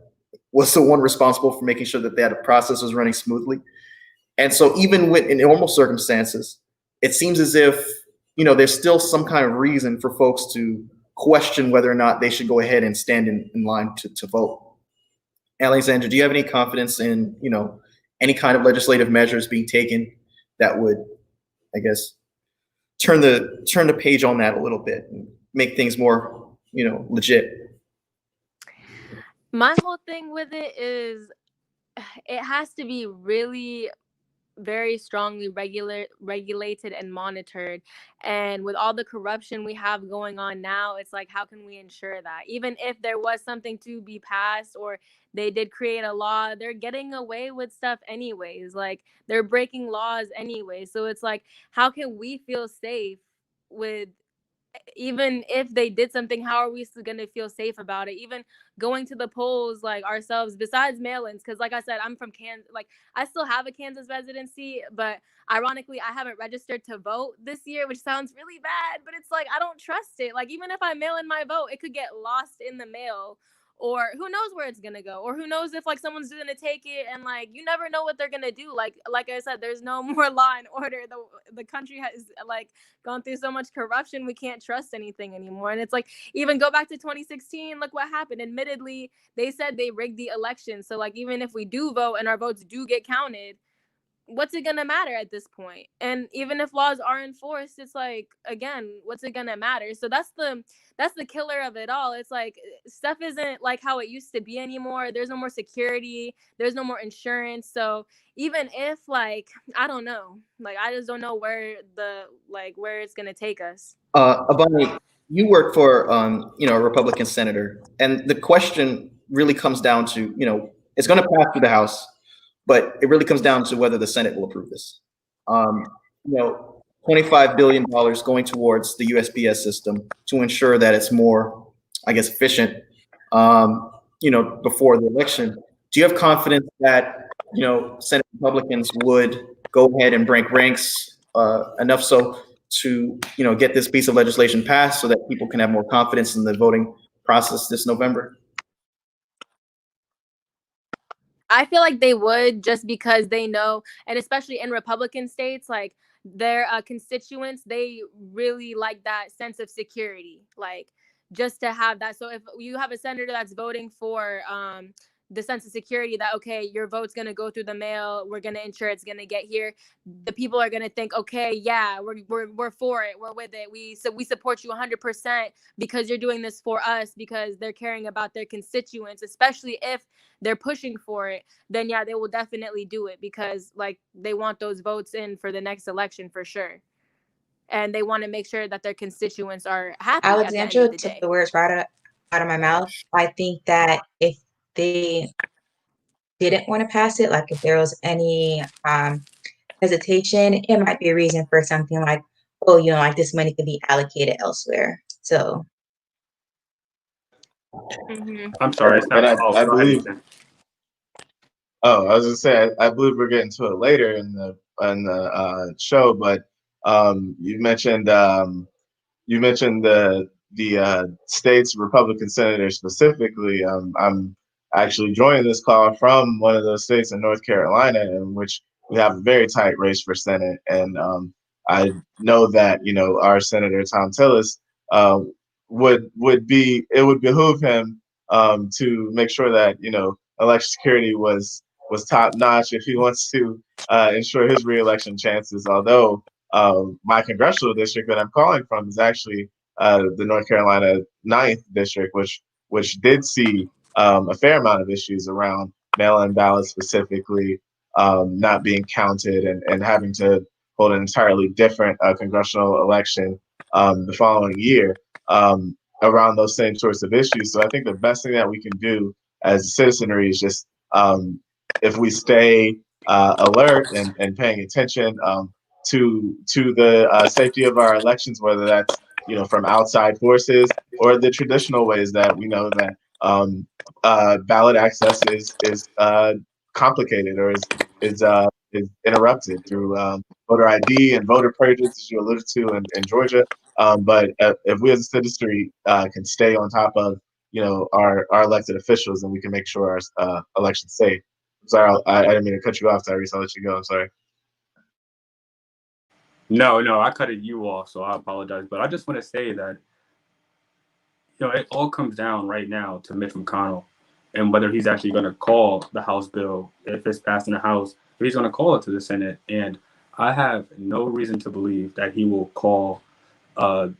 was the one responsible for making sure that process was running smoothly. And so even in normal circumstances, it seems as if, there's still some kind of reason for folks to question whether or not they should go ahead and stand in line to vote. Alexandra, do you have any confidence in, any kind of legislative measures being taken that would, I guess, turn the page on that a little bit and make things more, legit?
My whole thing with it is it has to be really very strongly regulated and monitored. And with all the corruption we have going on now, it's like, how can we ensure that? Even if there was something to be passed or they did create a law, they're getting away with stuff anyways. Like, they're breaking laws anyway. So it's like, how can we feel safe with even if they did something, how are we still going to feel safe about it? Even going to the polls, like ourselves, besides mail-ins, because like I said, I'm from Kansas. Like, I still have a Kansas residency, but ironically, I haven't registered to vote this year, which sounds really bad, but it's like I don't trust it. Like, even if I mail in my vote, it could get lost in the mail, or who knows where it's gonna go, or who knows if like someone's gonna take it, and like you never know what they're gonna do. Like I said, there's no more law and order. The country has like gone through so much corruption, we can't trust anything anymore. And it's like, even go back to 2016, look what happened. Admittedly, they said they rigged the election, so like even if we do vote and our votes do get counted, what's it gonna matter at this point? And even if laws are enforced, it's like, again, what's it gonna matter? So that's the killer of it all. It's like stuff isn't like how it used to be anymore. There's no more security, there's no more insurance. So even if, like, I don't know, like I just don't know where it's gonna take us.
Abani, you work for a Republican senator, and the question really comes down to, it's going to pass through the House, but it really comes down to whether the Senate will approve this. $25 billion going towards the USPS system to ensure that it's more, I guess, efficient, before the election. Do you have confidence that, Senate Republicans would go ahead and break ranks enough so to, get this piece of legislation passed so that people can have more confidence in the voting process this November?
I feel like they would, just because they know, and especially in Republican states, like their constituents, they really like that sense of security, like just to have that. So if you have a senator that's voting for the sense of security that, okay, your vote's going to go through the mail, we're going to ensure it's going to get here, the people are going to think, okay, yeah, we're for it, we're with it, we support you 100% because you're doing this for us, because they're caring about their constituents, especially if they're pushing for it. Then yeah, they will definitely do it, because like they want those votes in for the next election for sure, and they want to make sure that their constituents are happy at the end
Alexandra
of the
took
day.
the words right out of my mouth. I think that if they didn't want to pass it, like if there was any hesitation, it might be a reason for something like, oh, like this money could be allocated elsewhere. So
I'm sorry, it's
And
not. Oh,
I
go ahead,
believe.
Ethan.
Oh, I was gonna say, I believe we're getting to it later in the show, but you mentioned the state's Republican senator specifically. I'm actually joining this call from one of those states in North Carolina, in which we have a very tight race for Senate, and I know that our Senator Tom Tillis uh, would behoove him to make sure that election security was top notch if he wants to ensure his reelection chances. Although my congressional district that I'm calling from is actually the North Carolina 9th district, which did see a fair amount of issues around mail-in ballots specifically not being counted and having to hold an entirely different congressional election the following year around those same sorts of issues. So I think the best thing that we can do as a citizenry is just if we stay alert and paying attention to the safety of our elections, whether that's from outside forces or the traditional ways that we know that ballot access is complicated or is interrupted through voter ID and voter prejudice, as you alluded to in Georgia. But if we as a citizenry can stay on top of our elected officials, then we can make sure our election's safe. Sorry, I didn't mean to cut you off, Tyrese. I'll let you go. I'm sorry.
No, I cut you off, so I apologize. But I just want to say that it all comes down right now to Mitch McConnell and whether he's actually going to call the House bill, if it's passed in the House, if he's going to call it to the Senate. And I have no reason to believe that he will call the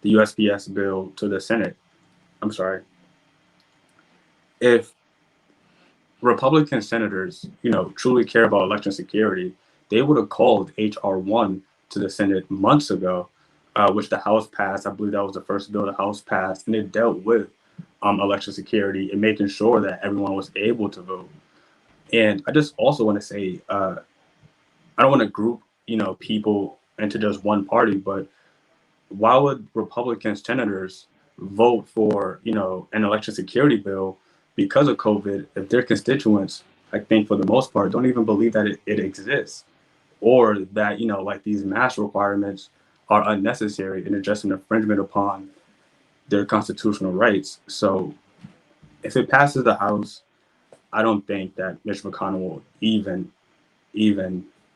USPS bill to the Senate. I'm sorry. If Republican senators, truly care about election security, they would have called H.R. 1 to the Senate months ago, which the House passed. I believe that was the first bill the House passed, and it dealt with election security and making sure that everyone was able to vote. And I just also want to say, I don't want to group, people into just one party, but why would Republican senators vote for, you know, an election security bill because of COVID if their constituents, I think for the most part, don't even believe that it exists, or that, you know, like these mask requirements are unnecessary and are just an infringement upon their constitutional rights. So if it passes the House, I don't think that Mitch McConnell will even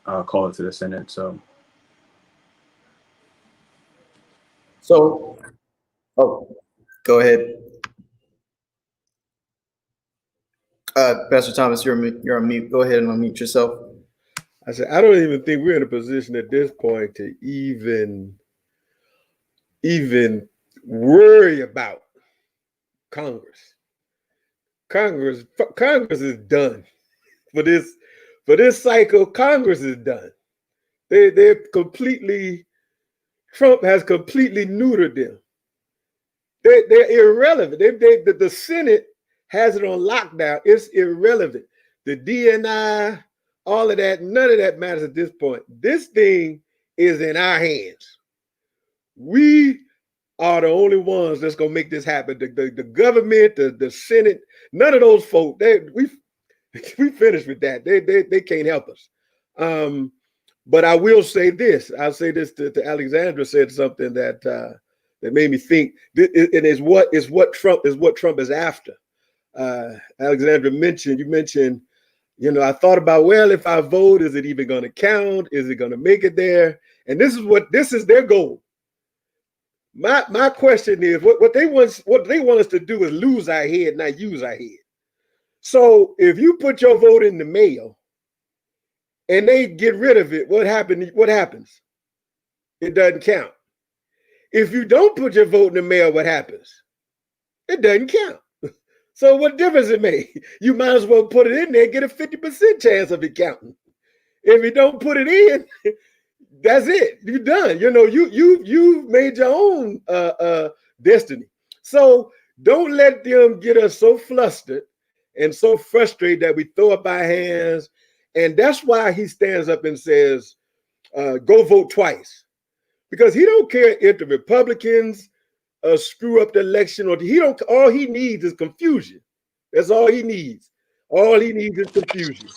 call it to the Senate. So
Oh, go ahead. Pastor Thomas, you're on mute. Go ahead and unmute yourself.
I said, I don't even think we're in a position at this point to even worry about Congress. Congress is done for this cycle. Congress is done. They're completely. Trump has completely neutered them. They're irrelevant. The Senate has it on lockdown. It's irrelevant. The DNI, all of that, none of that matters at this point. This thing is in our hands. We are the only ones that's gonna make this happen. The government, the Senate, none of those folks. We finished with that. They can't help us. But I will say this. I'll say this to Alexandra said something that made me think. It is what Trump is after. Alexandra you mentioned, you know, I thought about, well, if I vote, is it even going to count? Is it going to make it there? And this is their goal. My question is, what they want us to do is lose our head, not use our head. So if you put your vote in the mail and they get rid of it, what happens? It doesn't count. If you don't put your vote in the mail, what happens? It doesn't count. So what difference it make? You might as well put it in there and get a 50% chance of it counting. If you don't put it in, that's it. You're done. You know, you made your own destiny. So don't let them get us so flustered and so frustrated that we throw up our hands. And that's why he stands up and says, go vote twice. Because he don't care if the Republicans screw up the election, or all he needs is confusion. That's all he needs. All he needs is confusion.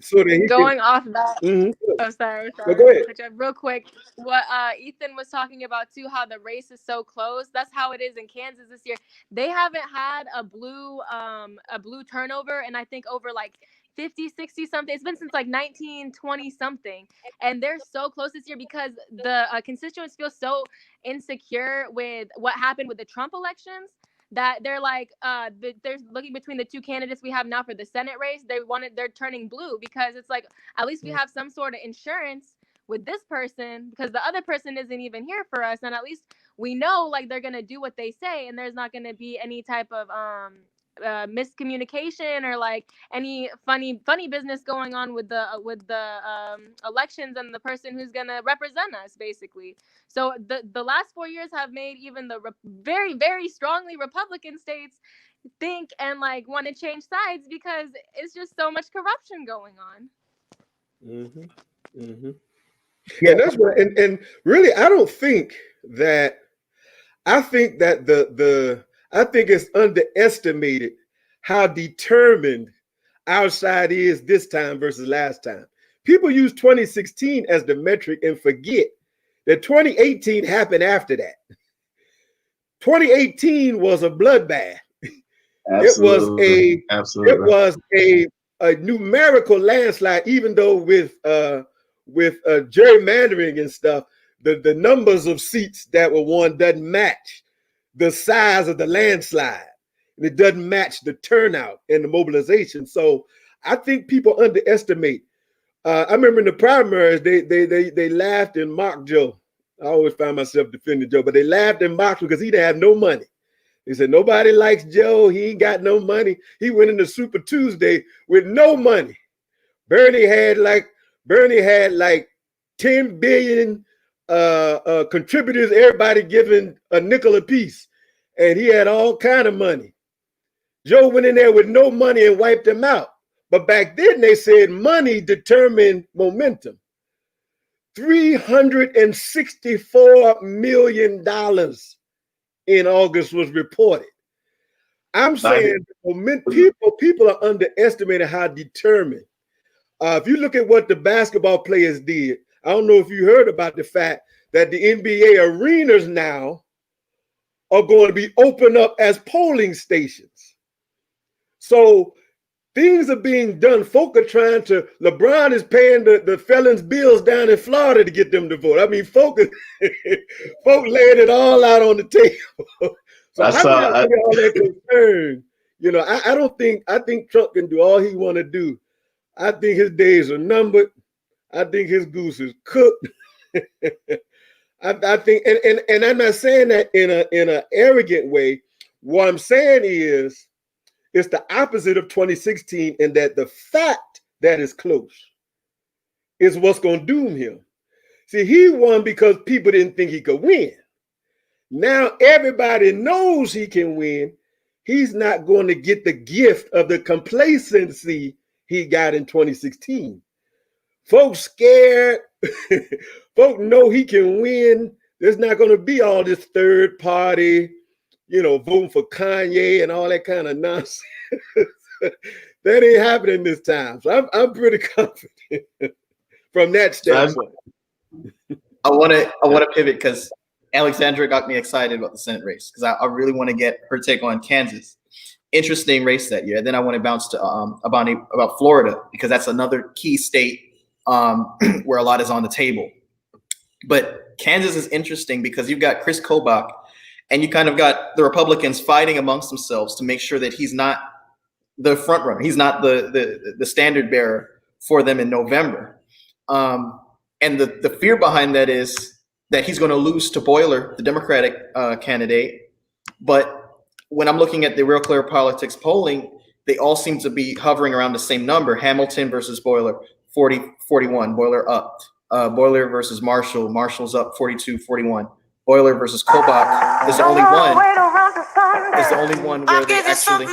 So that he
going off that.
Mm-hmm.
Oh, sorry.
Well, go ahead.
Real quick, what Ethan was talking about too, how the race is so close. That's how it is in Kansas this year. They haven't had a blue turnover, and I think over like 50, 60 something. It's been since like 1920 something, and they're so close this year because the constituents feel so insecure with what happened with the Trump elections that they're like they're looking between the two candidates we have now for the Senate race. They're turning blue because it's like, at least we have some sort of insurance with this person, because the other person isn't even here for us, and at least we know like they're gonna do what they say, and there's not gonna be any type of miscommunication or like any funny business going on with the elections and the person who's gonna represent us, basically. So the last 4 years have made even the very, very strongly Republican states think and like want to change sides, because it's just so much corruption going on.
Mm-hmm. Mm-hmm. Yeah, and that's what. And really, I think that I think it's underestimated how determined our side is this time versus last time. People use 2016 as the metric and forget that 2018 happened after that. 2018 was a bloodbath.
Absolutely.
It was a numerical landslide, even though with gerrymandering and stuff, the numbers of seats that were won doesn't match the size of the landslide, and it doesn't match the turnout and the mobilization. So I think people underestimate. I remember in the primaries, they laughed and mocked Joe. I always find myself defending Joe, but they laughed and mocked him because he didn't have no money. They said, nobody likes Joe. He ain't got no money. He went into Super Tuesday with no money. Bernie had like 10 billion contributors, everybody giving a nickel a piece. And he had all kind of money. Joe went in there with no money and wiped him out. But back then they said money determined momentum. $364 million in August was reported. I'm saying people are underestimating how determined. If you look at what the basketball players did, I don't know if you heard about the fact that the NBA arenas now are going to be opened up as polling stations. So things are being done. Folk are trying to, LeBron is paying the felons' bills down in Florida to get them to vote. I mean, folk laying it all out on the table. So I'm not really all that concerned. You know, I think Trump can do all he want to do. I think his days are numbered. I think his goose is cooked. I think, and I'm not saying that in an arrogant way. What I'm saying is, it's the opposite of 2016, in that the fact that it's close is what's going to doom him. See, he won because people didn't think he could win. Now everybody knows he can win. He's not going to get the gift of the complacency he got in 2016. Folks scared. Folks know he can win. There's not going to be all this third party, you know, voting for Kanye and all that kind of nonsense. That ain't happening this time. So I'm pretty confident from that standpoint.
I want to pivot because Alexandra got me excited about the Senate race, because I really want to get her take on Kansas. Interesting race that year. Then I want to bounce to about Florida, because that's another key state where a lot is on the table. But Kansas is interesting because you've got Chris Kobach, and you kind of got the Republicans fighting amongst themselves to make sure that he's not the front runner. He's not the standard bearer for them in November. And the fear behind that is that he's going to lose to Boiler, the Democratic candidate. But when I'm looking at the Real Clear Politics polling, they all seem to be hovering around the same number. Hamilton versus Boiler, 40-41, Boiler up. Boiler versus Marshall, Marshall's up 42-41. Boiler versus Kobach is the only one where they actually,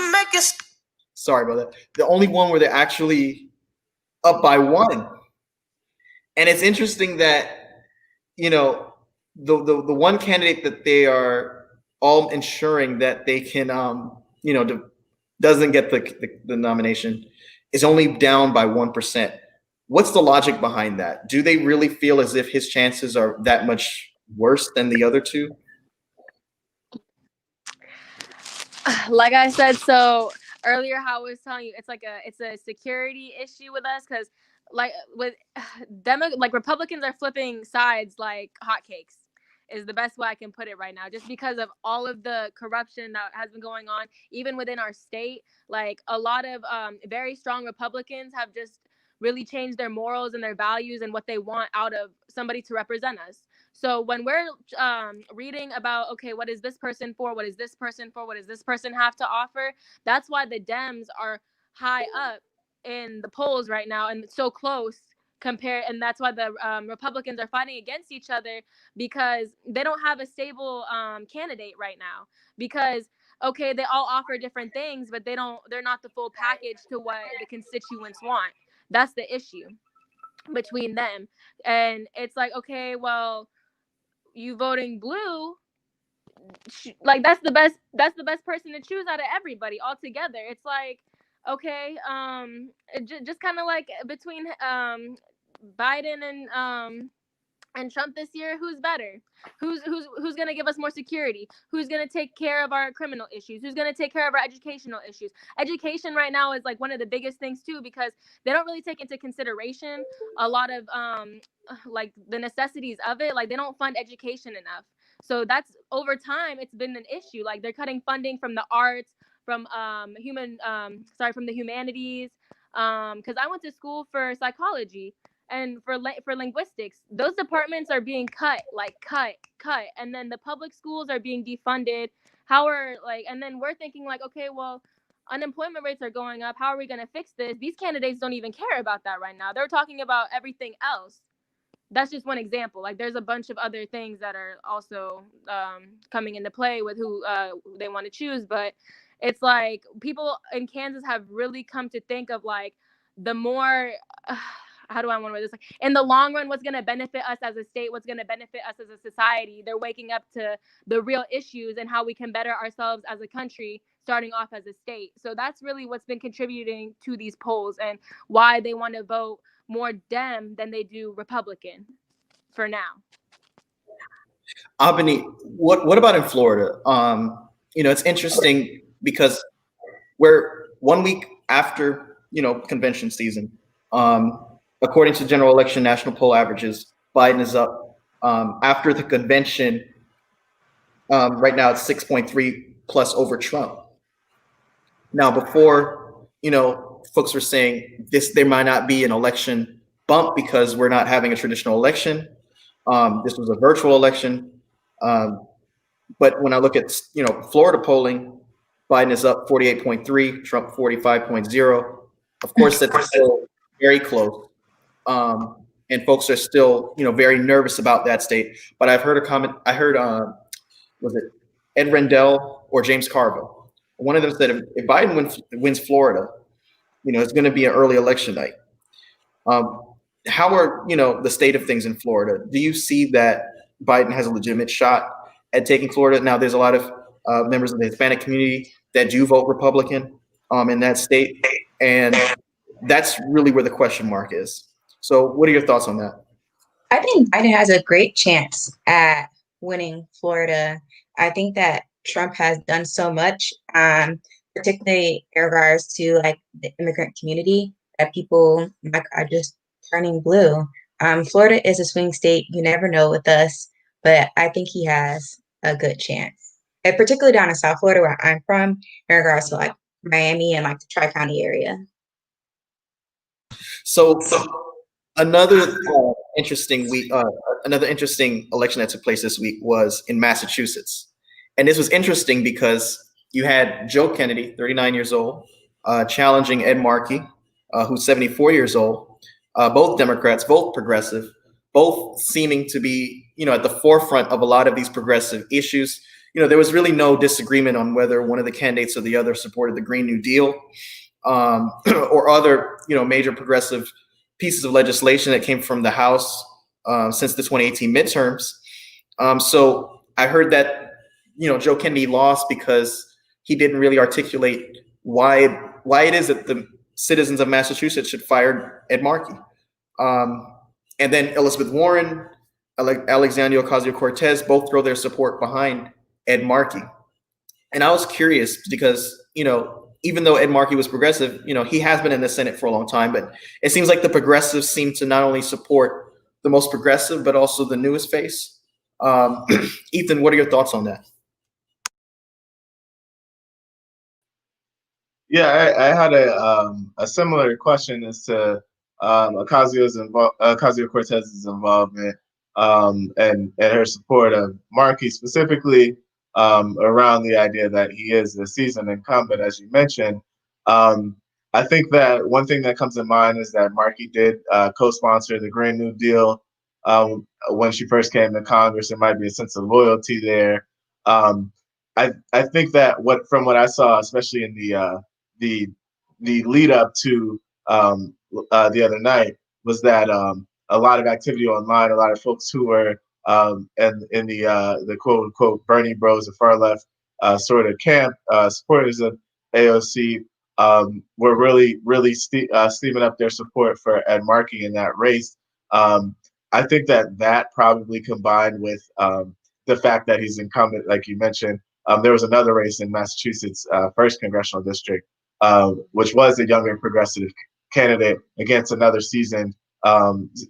sorry about that, the only one where they're actually up by one. And it's interesting that, you know, the one candidate that they are all ensuring that they can, you know, doesn't get the nomination is only down by 1%. What's the logic behind that? Do they really feel as if his chances are that much worse than the other two?
Like I said, so earlier, how I was telling you, it's a security issue with us, because like with Republicans are flipping sides like hotcakes, is the best way I can put it right now, just because of all of the corruption that has been going on, even within our state. Like a lot of very strong Republicans have just really changed their morals and their values and what they want out of somebody to represent us. So when we're reading about, okay, what is this person for? What is this person for? What does this person have to offer? That's why the Dems are high up in the polls right now and so close compared. And that's why the Republicans are fighting against each other, because they don't have a stable candidate right now. Because, okay, they all offer different things, but they're not the full package to what the constituents want. That's the issue between them. And it's like, okay, well, you voting blue, like that's the best person to choose out of everybody altogether. It's like, okay, just kind of like between Biden and Trump this year, who's better? Who's going to give us more security? Who's going to take care of our criminal issues? Who's going to take care of our educational issues? Education right now is like one of the biggest things too, because they don't really take into consideration a lot of like the necessities of it. Like they don't fund education enough. So that's, over time, it's been an issue. Like they're cutting funding from the arts, from from the humanities. Because I went to school for psychology and for linguistics. Those departments are being cut, and then the public schools are being defunded. And then we're thinking like, okay, well, unemployment rates are going up. How are we going to fix this? These candidates don't even care about that right now. They're talking about everything else. That's just one example. Like there's a bunch of other things that are also coming into play with who they want to choose. But it's like people in Kansas have really come to think of like the more, how do I want to word this? Like, in the long run, what's going to benefit us as a state, what's going to benefit us as a society. They're waking up to the real issues and how we can better ourselves as a country, starting off as a state. So that's really what's been contributing to these polls and why they want to vote more Dem than they do Republican for now.
Albany, what about in Florida? It's interesting because we're 1 week after, convention season. According to general election national poll averages, Biden is up. After the convention, right now it's 6.3 plus over Trump. Now, before, folks were saying there might not be an election bump because we're not having a traditional election. This was a virtual election. But when I look at, Florida polling, Biden is up 48.3, Trump 45.0. Of course, that's still very close. And folks are still, very nervous about that state. But I've heard a comment. I heard, was it Ed Rendell or James Carville? One of them said, if Biden wins Florida, it's going to be an early election night. How are, the state of things in Florida? Do you see that Biden has a legitimate shot at taking Florida? Now, there's a lot of members of the Hispanic community that do vote Republican in that state. And that's really where the question mark is. So what are your thoughts on that?
I think Biden has a great chance at winning Florida. I think that Trump has done so much, particularly in regards to like the immigrant community, that people are just turning blue. Florida is a swing state. You never know with us, but I think he has a good chance. And particularly down in South Florida, where I'm from, in regards to like Miami and like the Tri-County area.
So another interesting week, another interesting election that took place this week was in Massachusetts. And this was interesting because you had Joe Kennedy, 39 years old, challenging Ed Markey, who's 74 years old, both Democrats, both progressive, both seeming to be, at the forefront of a lot of these progressive issues. There was really no disagreement on whether one of the candidates or the other supported the Green New Deal or other, major progressive pieces of legislation that came from the House since the 2018 midterms. So I heard that, Joe Kennedy lost because he didn't really articulate why it is that the citizens of Massachusetts should fire Ed Markey. And then Elizabeth Warren, Alexandria Ocasio-Cortez both throw their support behind Ed Markey. And I was curious because, even though Ed Markey was progressive, he has been in the Senate for a long time, but it seems like the progressives seem to not only support the most progressive, but also the newest face. Ethan, what are your thoughts on that?
Yeah, I had a similar question as to Ocasio-Cortez's involvement and her support of Markey, specifically around the idea that he is a seasoned incumbent, as you mentioned. I think that one thing that comes to mind is that Markey did co-sponsor the Green New Deal when she first came to Congress. There might be a sense of loyalty there. I think that from what I saw, especially in the lead up to the other night, was that a lot of activity online, a lot of folks who were in the quote unquote Bernie Bros, the far left sort of camp, supporters of AOC, were really steaming up their support for Ed Markey in that race. I think that probably combined with the fact that he's incumbent, like you mentioned. There was another race in Massachusetts, 1st Congressional District, which was a younger progressive candidate against another seasoned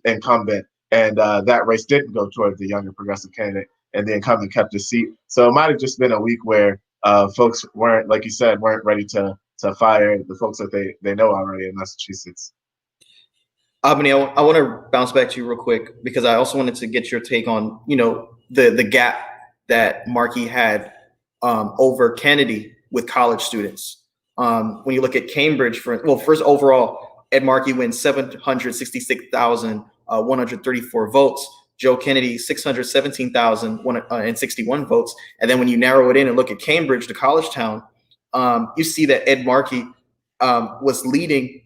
incumbent. And that race didn't go toward the younger progressive candidate, and the incumbent kept his seat. So it might have just been a week where folks weren't, like you said, weren't ready to fire the folks that they know already in Massachusetts.
Albany, I want to bounce back to you real quick because I also wanted to get your take on, the gap that Markey had over Kennedy with college students. When you look at Cambridge, first overall, Ed Markey wins 766,134 votes. Joe Kennedy, 617,061 votes. And then when you narrow it in and look at Cambridge, the college town, you see that Ed Markey was leading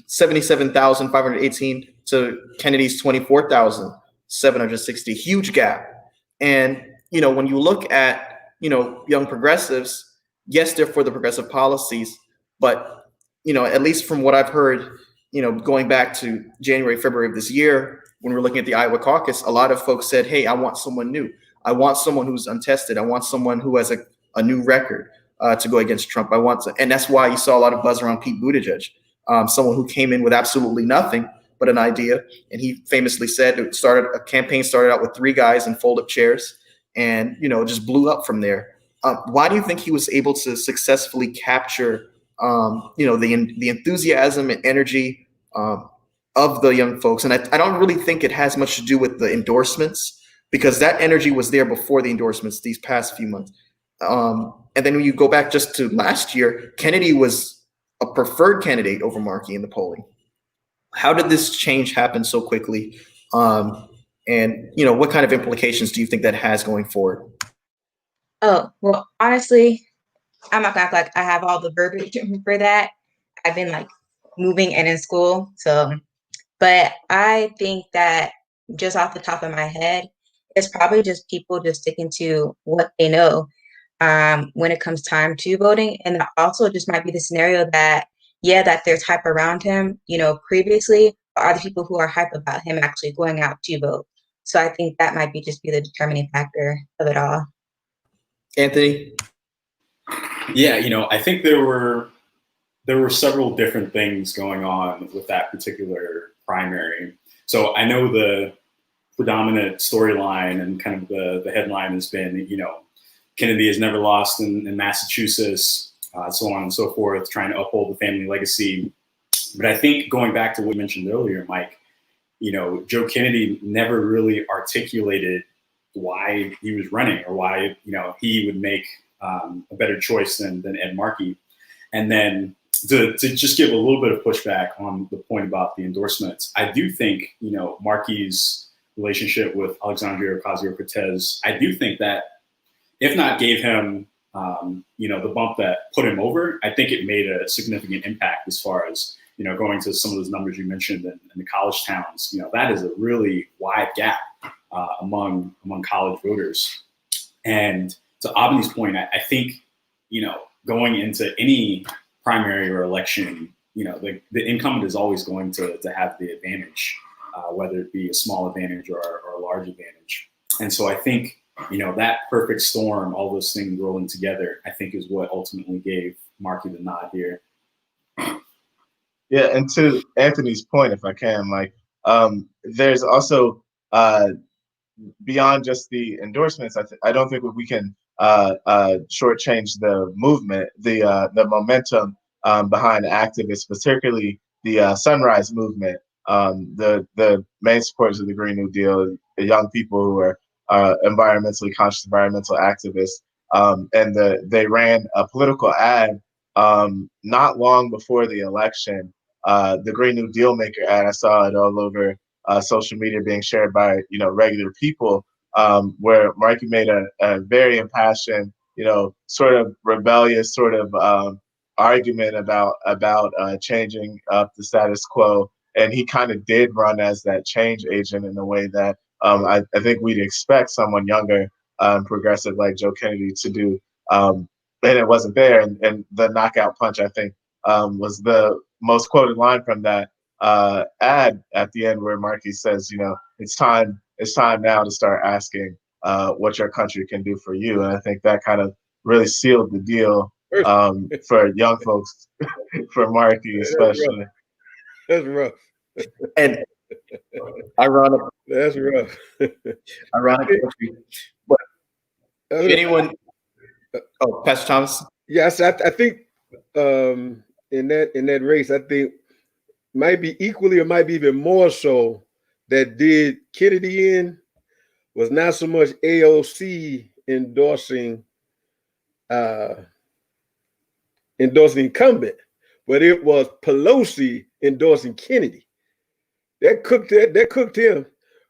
77,518 to Kennedy's 24,760. Huge gap. And, when you look at, young progressives, yes, they're for the progressive policies, but, at least from what I've heard, going back to January, February of this year, when we're looking at the Iowa caucus, a lot of folks said, hey, I want someone new. I want someone who's untested. I want someone who has a new record to go against Trump. And that's why you saw a lot of buzz around Pete Buttigieg, someone who came in with absolutely nothing but an idea. And he famously said a campaign started out with 3 guys in fold-up chairs and, just blew up from there. Why do you think he was able to successfully capture, the enthusiasm and energy of the young folks? And I don't really think it has much to do with the endorsements, because that energy was there before the endorsements these past few months. And then when you go back just to last year, Kennedy was a preferred candidate over Markey in the polling. How did this change happen so quickly? And what kind of implications do you think that has going forward?
Oh, well, honestly, I'm not gonna act like I have all the verbiage for that. I've been like moving and in school. But I think that just off the top of my head, it's probably just people just sticking to what they know when it comes time to voting. And that also just might be the scenario that, that there's hype around him, previously, or other people who are hype about him actually going out to vote. So I think that might be the determining factor of it all.
Anthony?
Yeah, I think there were several different things going on with that particular primary. So I know the predominant storyline and kind of the headline has been, Kennedy has never lost in Massachusetts, so on and so forth, trying to uphold the family legacy. But I think going back to what you mentioned earlier, Mike, Joe Kennedy never really articulated why he was running or why, he would make a better choice than Ed Markey. And then to just give a little bit of pushback on the point about the endorsements, I do think, Markey's relationship with Alexandria Ocasio-Cortez, I do think that if not gave him, the bump that put him over, I think it made a significant impact as far as, going to some of those numbers you mentioned in the college towns. That is a really wide gap among college voters. And to Abni's point, I think, going into any primary or election, the incumbent is always going to have the advantage, whether it be a small advantage or a large advantage. And so I think, that perfect storm, all those things rolling together, I think is what ultimately gave Markey the nod here.
Yeah, and to Anthony's point, if I can, Mike, there's also beyond just the endorsements. I don't think we can shortchange the movement, the momentum behind activists, particularly the Sunrise Movement, the main supporters of the Green New Deal, the young people who are environmentally conscious, environmental activists, and they ran a political ad not long before the election. The Green New Deal Maker ad, I saw it all over social media being shared by regular people, where Markey made a very impassioned, sort of rebellious sort of argument about changing up the status quo, and he kind of did run as that change agent in a way that I think we'd expect someone younger, progressive like Joe Kennedy to do, and it wasn't there. And the knockout punch, I think, was the most quoted line from that ad at the end, where Markey says, it's time now to start asking what your country can do for you. And I think that kind of really sealed the deal for young folks, for Markey especially.
That's rough.
And ironic.
That's rough.
Ironic. But anyone? Oh, Pastor Thomas.
Yes, I think in that race, I think might be equally or might be even more so that did Kennedy in was not so much AOC endorsing incumbent, but it was Pelosi endorsing Kennedy. That cooked him,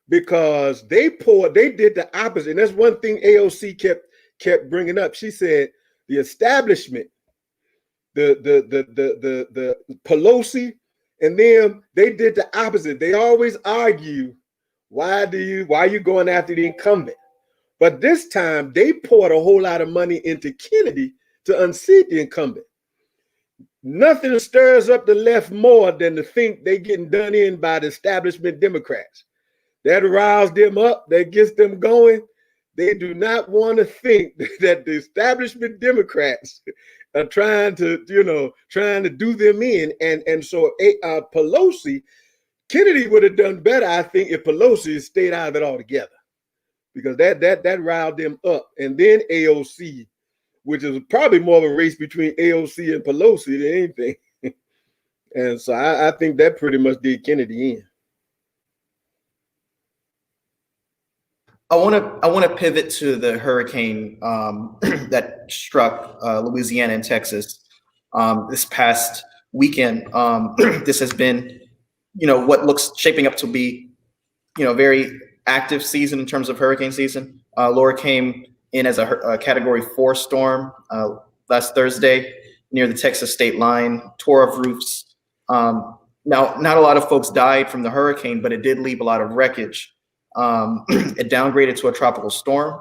because they did the opposite. And that's one thing AOC kept bringing up. She said the establishment the Pelosi and them, they did the opposite. They always argue, why are you going after the incumbent? But this time they poured a whole lot of money into Kennedy to unseat the incumbent. Nothing stirs up the left more than to think they're getting done in by the establishment Democrats. That riles them up, that gets them going. They do not want to think that the establishment Democrats are trying to do them in. And so Pelosi, Kennedy would have done better, I think, if Pelosi stayed out of it altogether, because that riled them up. And then AOC, which is probably more of a race between AOC and Pelosi than anything. And so I think that pretty much did Kennedy in.
I want to pivot to the hurricane that struck Louisiana and Texas this past weekend. This has been, what looks shaping up to be, a very active season in terms of hurricane season. Laura came in as a Category 4 storm last Thursday near the Texas state line, tore up roofs. Now, not a lot of folks died from the hurricane, but it did leave a lot of wreckage. It downgraded to a tropical storm.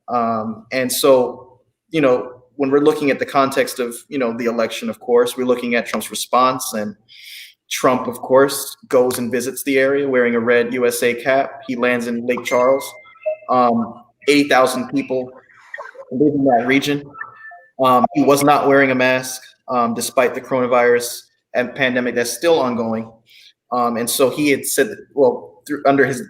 And so, when we're looking at the context of, the election, of course, we're looking at Trump's response. And Trump, of course, goes and visits the area wearing a red USA cap. He lands in Lake Charles. 80,000 people live in that region. He was not wearing a mask, despite the coronavirus and pandemic that's still ongoing. And so he had said, under his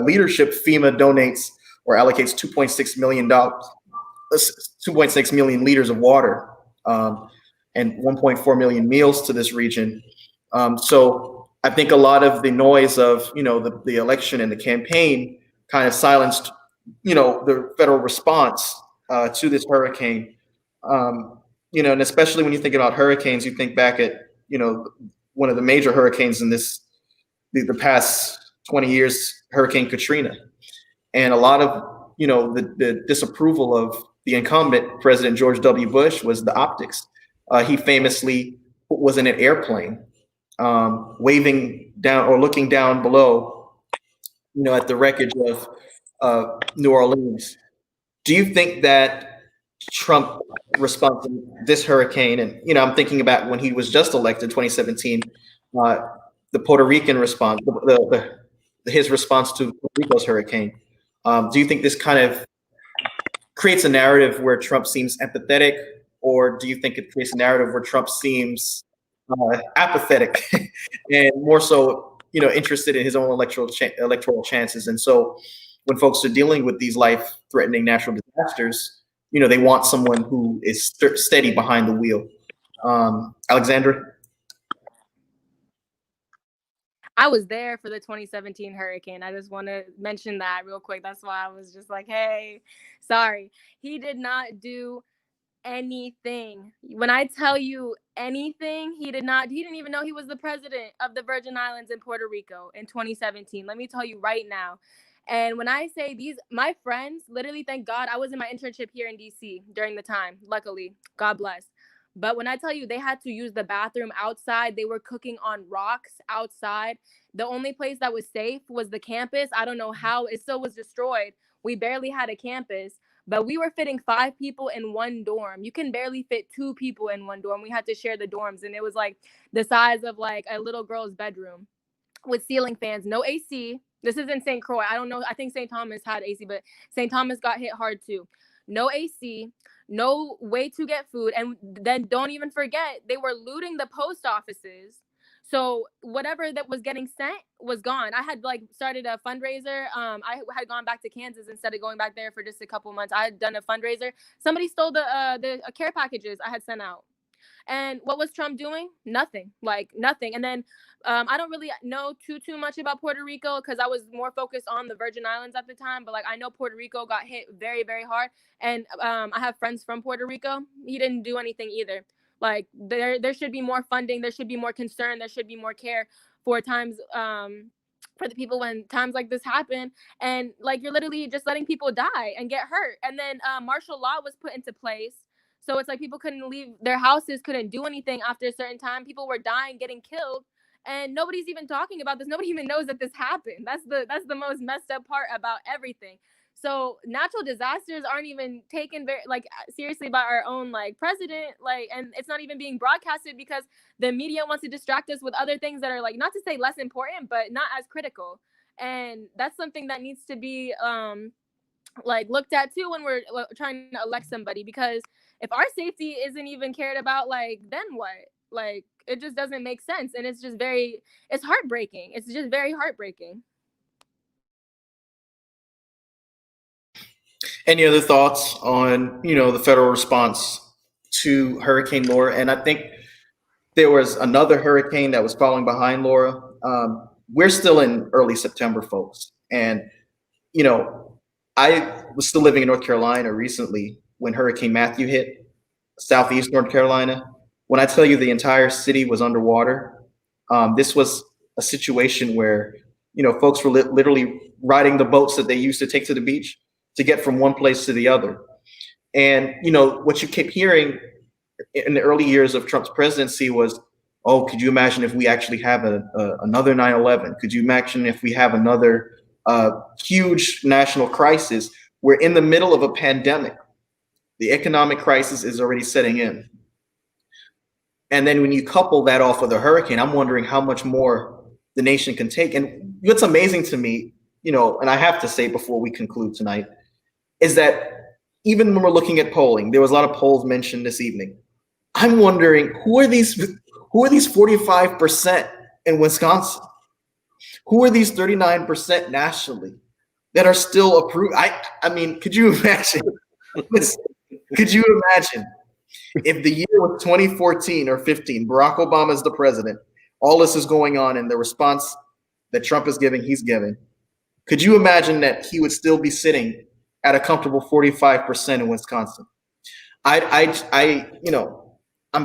leadership, FEMA donates or allocates $2.6 million, 2.6 million liters of water, and 1.4 million meals to this region. So I think a lot of the noise of, the election and the campaign kind of silenced, the federal response to this hurricane. And especially when you think about hurricanes, you think back at, one of the major hurricanes in the past 20 years, Hurricane Katrina. And a lot of, the disapproval of the incumbent, President George W. Bush, was the optics. He famously was in an airplane, waving down or looking down below, at the wreckage of New Orleans. Do you think that Trump response to this hurricane, and, I'm thinking about when he was just elected, 2017, the Puerto Rican response, his response to Puerto Rico's hurricane. Do you think this kind of creates a narrative where Trump seems empathetic, or do you think it creates a narrative where Trump seems apathetic and more so, interested in his own electoral chances? And so when folks are dealing with these life-threatening natural disasters, they want someone who is steady behind the wheel. Alexandra?
I was there for the 2017 hurricane. I just want to mention that real quick. That's why I was just like, hey, sorry. He did not do anything. When I tell you anything, he didn't even know he was the president of the Virgin Islands in Puerto Rico in 2017. Let me tell you right now. And when I say my friends, literally, thank God, I was in my internship here in DC during the time, luckily, God bless. But when I tell you they had to use the bathroom outside, they were cooking on rocks outside. The only place that was safe was the campus. I don't know how it still was destroyed. We barely had a campus, but we were fitting 5 people in one dorm. You can barely fit 2 people in one dorm. We had to share the dorms, and it was like the size of like a little girl's bedroom with ceiling fans, no AC. This is in St. Croix. I don't know. I think St. Thomas had AC, but St. Thomas got hit hard too. No AC. No way to get food. And then don't even forget, they were looting the post offices. So whatever that was getting sent was gone. I had started a fundraiser. I had gone back to Kansas instead of going back there for just a couple months. I had done a fundraiser. Somebody stole the care packages I had sent out. And what was Trump doing? Nothing, nothing. And then I don't really know too much about Puerto Rico because I was more focused on the Virgin Islands at the time. But I know Puerto Rico got hit very, very hard. And I have friends from Puerto Rico. He didn't do anything either. There should be more funding. There should be more concern. There should be more care for times for the people when times like this happen. And you're literally just letting people die and get hurt. And then martial law was put into place. So it's like people couldn't leave their houses, couldn't do anything after a certain time. People were dying, getting killed, and nobody's even talking about this. Nobody even knows that this happened. That's the most messed up part about everything. So natural disasters aren't even taken very seriously by our own president, and it's not even being broadcasted because the media wants to distract us with other things that are not to say less important, but not as critical. And that's something that needs to be looked at too when we're trying to elect somebody, because if our safety isn't even cared about, then what? It just doesn't make sense, and it's heartbreaking. It's just very heartbreaking.
Any other thoughts on, the federal response to Hurricane Laura? And I think there was another hurricane that was following behind Laura. We're still in early September, folks. And, I was still living in North Carolina recently when Hurricane Matthew hit Southeast North Carolina. When I tell you the entire city was underwater, this was a situation where, folks were literally riding the boats that they used to take to the beach to get from one place to the other. And, what you kept hearing in the early years of Trump's presidency was, oh, could you imagine if we actually have another 9/11? Could you imagine if we have another huge national crisis? We're in the middle of a pandemic. The economic crisis is already setting in. And then when you couple that off with a hurricane, I'm wondering how much more the nation can take. And what's amazing to me, and I have to say before we conclude tonight, is that even when we're looking at polling, there was a lot of polls mentioned this evening. I'm wondering, who are these 45% in Wisconsin? Who are these 39% nationally that are still approved? I mean, could you imagine? Could you imagine if the year was 2014 or 15, Barack Obama is the president, all this is going on, and the response that Trump is giving, he's giving. Could you imagine that he would still be sitting at a comfortable 45% in Wisconsin? I'm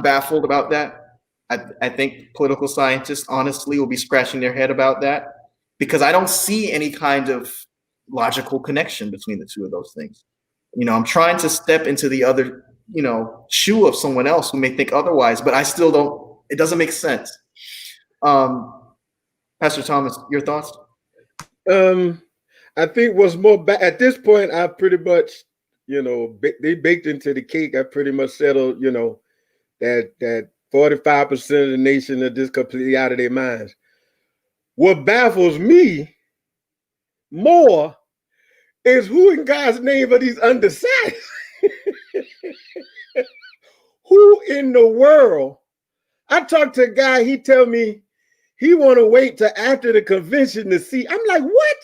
baffled about that. I think political scientists honestly will be scratching their head about that, because I don't see any kind of logical connection between the two of those things. I'm trying to step into the other, shoe of someone else who may think otherwise, but I still don't, it doesn't make sense. Pastor Thomas, your thoughts?
I think what's more at this point, I pretty much, they baked into the cake. I pretty much settled, that 45% of the nation are just completely out of their minds. What baffles me more is who in God's name are these undecided? Who in the world? I talked to a guy, he tell me he want to wait till after the convention to see. I'm like, what?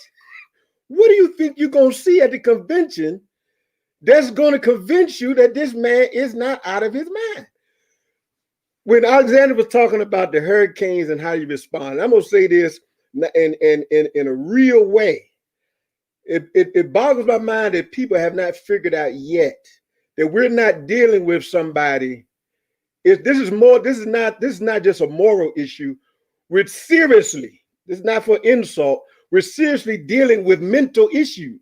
What do you think you're going to see at the convention that's going to convince you that this man is not out of his mind? When Alexander was talking about the hurricanes and how you respond, I'm going to say this in a real way. It boggles my mind that people have not figured out yet that we're not dealing with somebody. This is not just a moral issue. We're seriously, this is not for insult, we're seriously dealing with mental issues.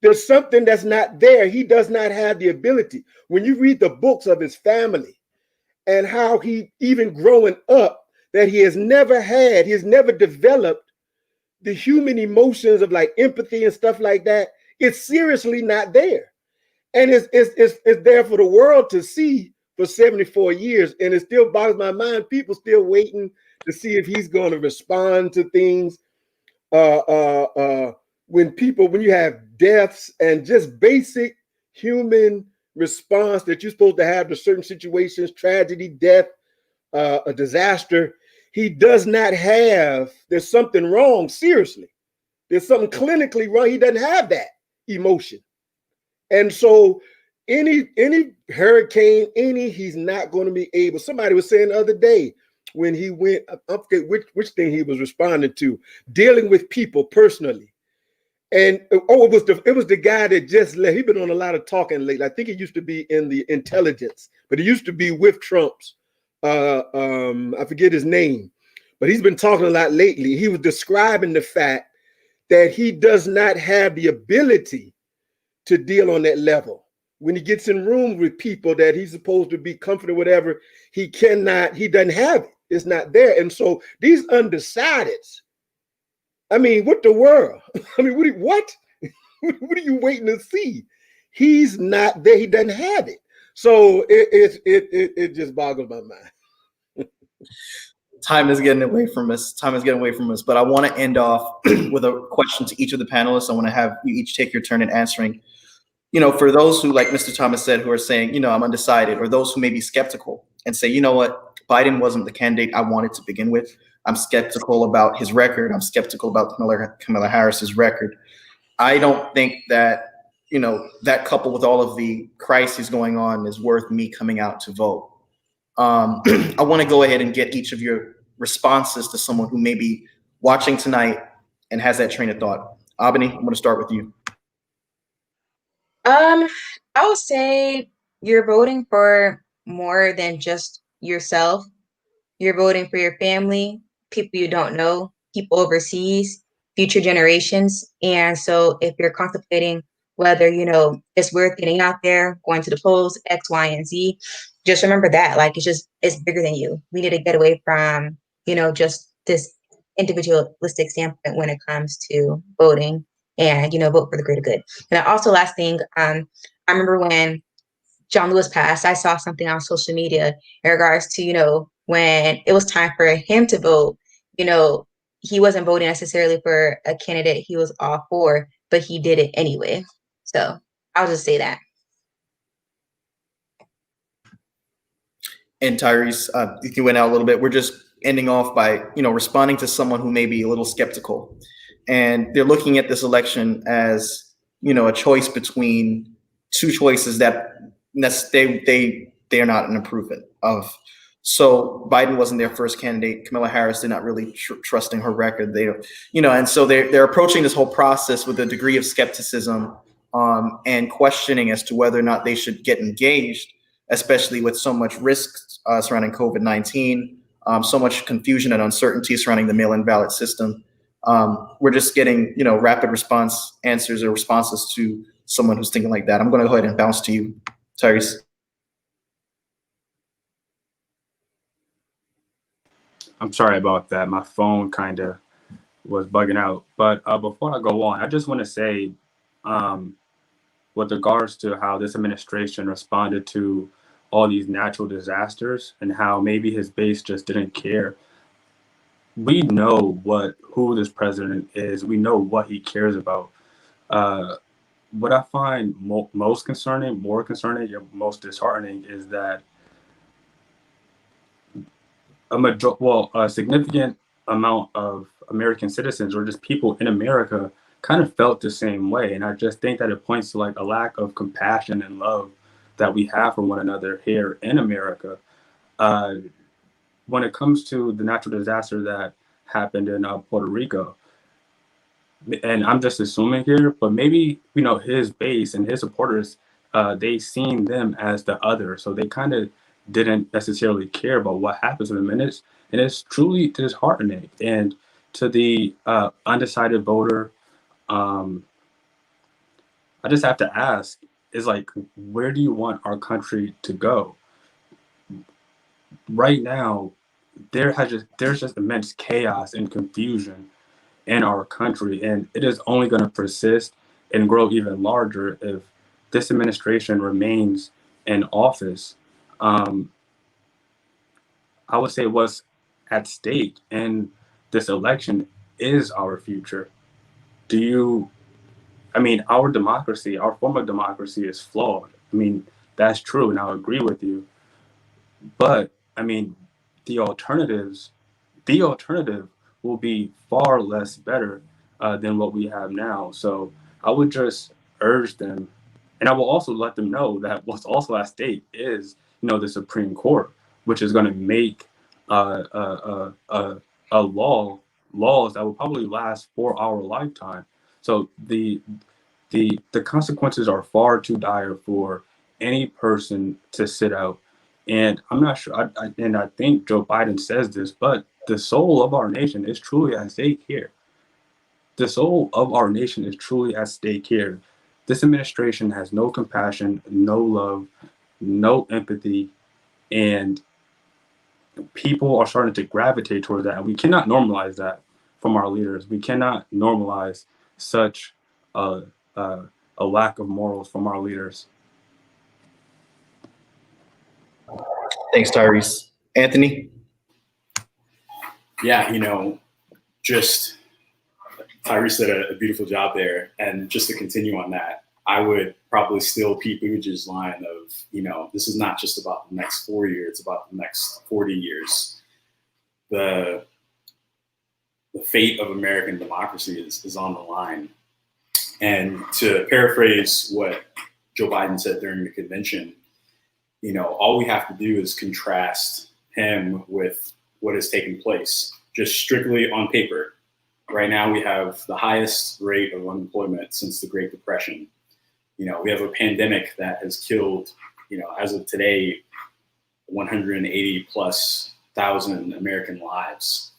There's something that's not there. He does not have the ability. When you read the books of his family and how he, even growing up, that he has never developed the human emotions of empathy and stuff like that. It's seriously not there. And it's there for the world to see for 74 years. And it still boggles my mind. People still waiting to see if he's going to respond to things. When you have deaths and just basic human response that you're supposed to have to certain situations, tragedy, death, a disaster, he does not have. There's something wrong, seriously. There's something clinically wrong. He doesn't have that emotion. And so any hurricane, he's not going to be able. Somebody was saying the other day when he went, I forget which thing he was responding to, dealing with people personally. And it was the guy that just left. He's been on a lot of talking lately. I think he used to be in the intelligence, but he used to be with Trump's. I forget his name, but he's been talking a lot lately. He was describing the fact that he does not have the ability to deal on that level. when he gets in rooms with people that he's supposed to be comforted, whatever, he doesn't have it. It's not there. And so these undecideds, I mean, what the world? I mean, what? What are you waiting to see? He's not there. He doesn't have it. So it just boggles my mind.
Time is getting away from us. But I want to end off with a question to each of the panelists. I want to have you each take your turn in answering. For those who, like Mr. Thomas said, who are saying, I'm undecided, or those who may be skeptical and say, you know what, Biden wasn't the candidate I wanted to begin with. I'm skeptical about his record. I'm skeptical about Kamala Harris's record. I don't think that, that coupled with all of the crises going on is worth me coming out to vote. I want to go ahead and get each of your responses to someone who may be watching tonight and has that train of thought. Albany, I'm going to start with you.
I would say you're voting for more than just yourself. You're voting for your family, people you don't know, people overseas, future generations. And so if you're contemplating whether, it's worth getting out there, going to the polls, X, Y, and Z, just remember that, like, it's bigger than you. We need to get away from, just this individualistic standpoint when it comes to voting and, vote for the greater good. And also, last thing, I remember when John Lewis passed, I saw something on social media in regards to, when it was time for him to vote, he wasn't voting necessarily for a candidate he was all for, but he did it anyway. So I'll just say that.
And Tyrese, you went out a little bit. We're just ending off by, responding to someone who may be a little skeptical. And they're looking at this election as, a choice between two choices that they are not an improvement of. So Biden wasn't their first candidate. Kamala Harris did not really trust in her record. And so they're approaching this whole process with a degree of skepticism and questioning as to whether or not they should get engaged, especially with so much risk surrounding COVID-19, so much confusion and uncertainty surrounding the mail-in ballot system. We're just getting, rapid response answers or responses to someone who's thinking like that. I'm going to go ahead and bounce to you, Tyrese.
I'm sorry about that. My phone kind of was bugging out. But before I go on, I just want to say, with regards to how this administration responded to all these natural disasters and how maybe his base just didn't care. We know who this president is. We know what he cares about. What I find most concerning, more concerning, most disheartening is that a significant amount of American citizens or just people in America kind of felt the same way. And I just think that it points to like a lack of compassion and love that we have for one another here in America. When it comes to the natural disaster that happened in Puerto Rico, and I'm just assuming here, but maybe, his base and his supporters, they seen them as the other. So they kind of didn't necessarily care about what happens to them. And it's truly disheartening. And to the undecided voter, I just have to ask, is like, where do you want our country to go? Right now, there's just immense chaos and confusion in our country, and it is only going to persist and grow even larger if this administration remains in office. I would say what's at stake in this election is our future. Our democracy, our form of democracy is flawed. That's true, and I'll agree with you. But, the alternative will be far less better than what we have now. So I would just urge them, and I will also let them know that what's also at stake is, the Supreme Court, which is going to make laws that will probably last for our lifetime. So the consequences are far too dire for any person to sit out. And I'm not sure, I think Joe Biden says this, but the soul of our nation is truly at stake here. The soul of our nation is truly at stake here. This administration has no compassion, no love, no empathy, and people are starting to gravitate towards that. And we cannot normalize that from our leaders. We cannot normalize such a lack of morals from our leaders.
Thanks, Tyrese. Anthony?
Yeah, just Tyrese did a beautiful job there. And just to continue on that, I would probably steal Pete Buttigieg's line of, this is not just about the next 4 years, it's about the next 40 years. The fate of American democracy is on the line. And to paraphrase what Joe Biden said during the convention, all we have to do is contrast him with what has taken place, just strictly on paper. Right now, we have the highest rate of unemployment since the Great Depression. We have a pandemic that has killed, as of today, 180 plus thousand American lives.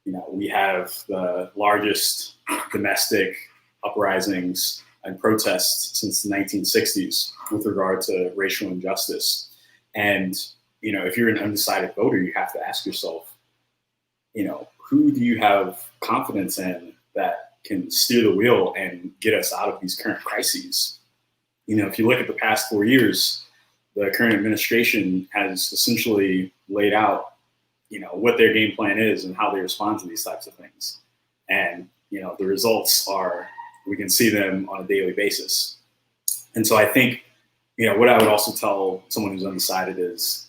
We have the largest domestic uprisings and protests since the 1960s with regard to racial injustice. And, if you're an undecided voter, you have to ask yourself, who do you have confidence in that can steer the wheel and get us out of these current crises? If you look at the past 4 years, the current administration has essentially laid out, what their game plan is and how they respond to these types of things. And, the results are, we can see them on a daily basis. And so I think, what I would also tell someone who's undecided is,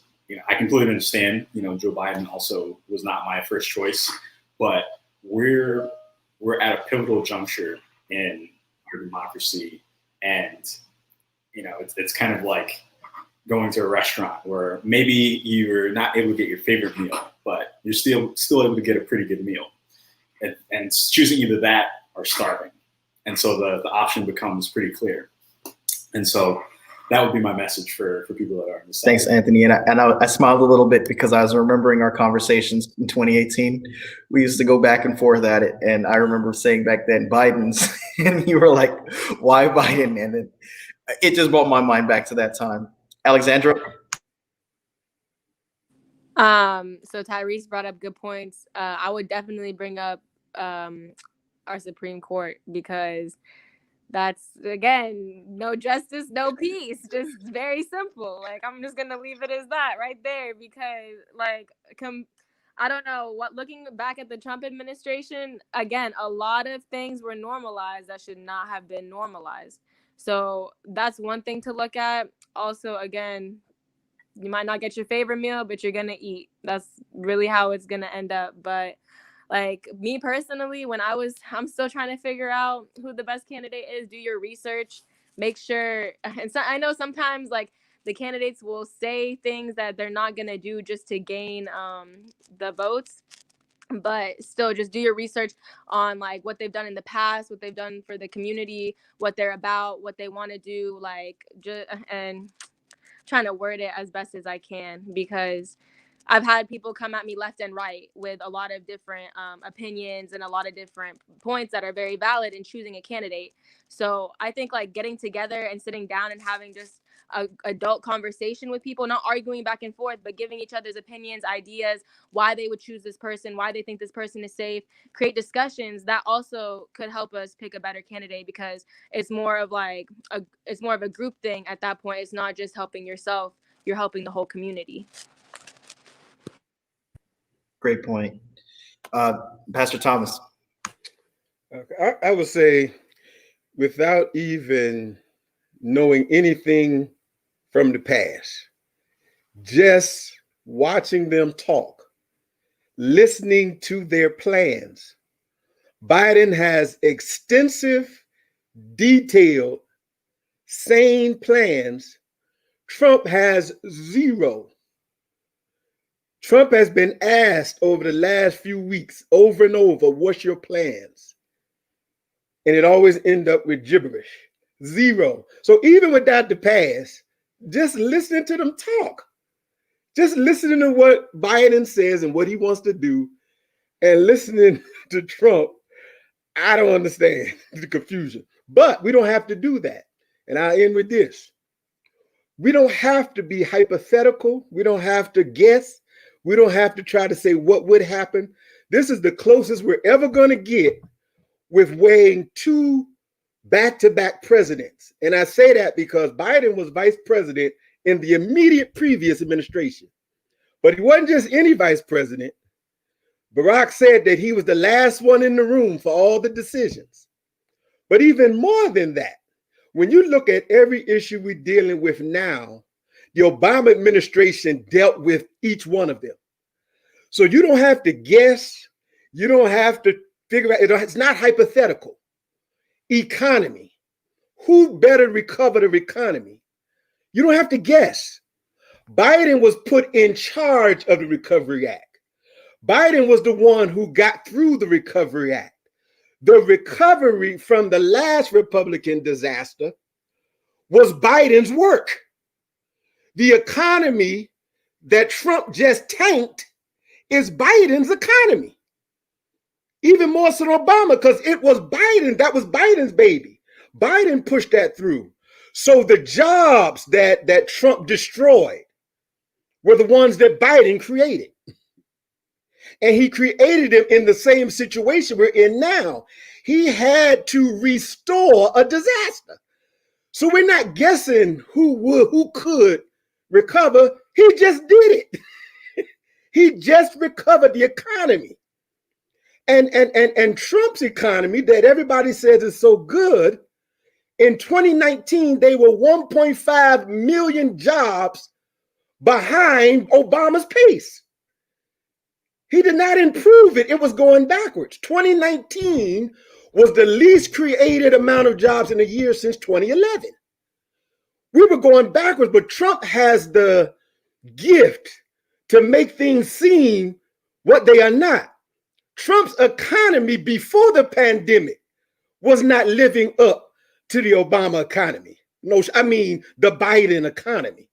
I completely understand, Joe Biden also was not my first choice, but we're at a pivotal juncture in our democracy. And, it's kind of like going to a restaurant where maybe you're not able to get your favorite meal, but you're still able to get a pretty good meal. And it's choosing either that or starving. And so the option becomes pretty clear. And so that would be my message for people that are undecided.
Thanks, Anthony. And I smiled a little bit because I was remembering our conversations in 2018. We used to go back and forth at it. And I remember saying back then, Biden's, and you were like, why Biden? And it just brought my mind back to that time. Alexandra?
So Tyrese brought up good points. I would definitely bring up our Supreme Court, because that's, again, no justice, no peace. Just very simple. Like, I'm just gonna leave it as that right there, because I don't know what, looking back at the Trump administration, again, a lot of things were normalized that should not have been normalized. So that's one thing to look at. Also, again, you might not get your favorite meal, but you're gonna eat. That's really how it's gonna end up. But like, me personally, I'm still trying to figure out who the best candidate is. Do your research, make sure. And so I know sometimes like the candidates will say things that they're not gonna do just to gain the votes. But still, just do your research on like what they've done in the past, what they've done for the community, what they're about, what they want to do, and trying to word it as best as I can, because I've had people come at me left and right with a lot of different opinions and a lot of different points that are very valid in choosing a candidate. So I think like getting together and sitting down and having just a adult conversation with people, not arguing back and forth, but giving each other's opinions, ideas, why they would choose this person, why they think this person is safe, create discussions that also could help us pick a better candidate, because it's more of a group thing at that point. It's not just helping yourself, you're helping the whole community.
Great point. Pastor Thomas.
I would say, without even knowing anything from the past, just watching them talk, listening to their plans. Biden has extensive, detailed, sane plans. Trump has zero. Trump has been asked over the last few weeks over and over, what's your plans? And it always ends up with gibberish. Zero. So even without the past, just listening to them talk, just listening to what Biden says and what he wants to do, and listening to Trump, I don't understand the confusion. But we don't have to do that. And I'll end with this. We don't have to be hypothetical. We don't have to guess. We don't have to try to say what would happen. This is the closest we're ever going to get with weighing two back-to-back presidents. And I say that because Biden was vice president in the immediate previous administration. But he wasn't just any vice president. Barack said that he was the last one in the room for all the decisions. But even more than that, when you look at every issue we're dealing with now, the Obama administration dealt with each one of them. So you don't have to guess. You don't have to figure out. It's not hypothetical. Economy. Who better recover the economy? You don't have to guess. Biden was put in charge of the Recovery Act. Biden was the one who got through the Recovery Act. The recovery from the last Republican disaster was Biden's work. The economy that Trump just tanked is Biden's economy. Even more so than Obama, because it was Biden. That was Biden's baby. Biden pushed that through. So the jobs that Trump destroyed were the ones that Biden created. And he created them in the same situation we're in now. He had to restore a disaster. So we're not guessing who could recover. He just did it. He just recovered the economy. And Trump's economy that everybody says is so good, in 2019, they were 1.5 million jobs behind Obama's pace. He did not improve it. It was going backwards. 2019 was the least created amount of jobs in a year since 2011. We were going backwards, but Trump has the gift to make things seem what they are not. Trump's economy before the pandemic was not living up to the Obama economy. No, I mean the Biden economy.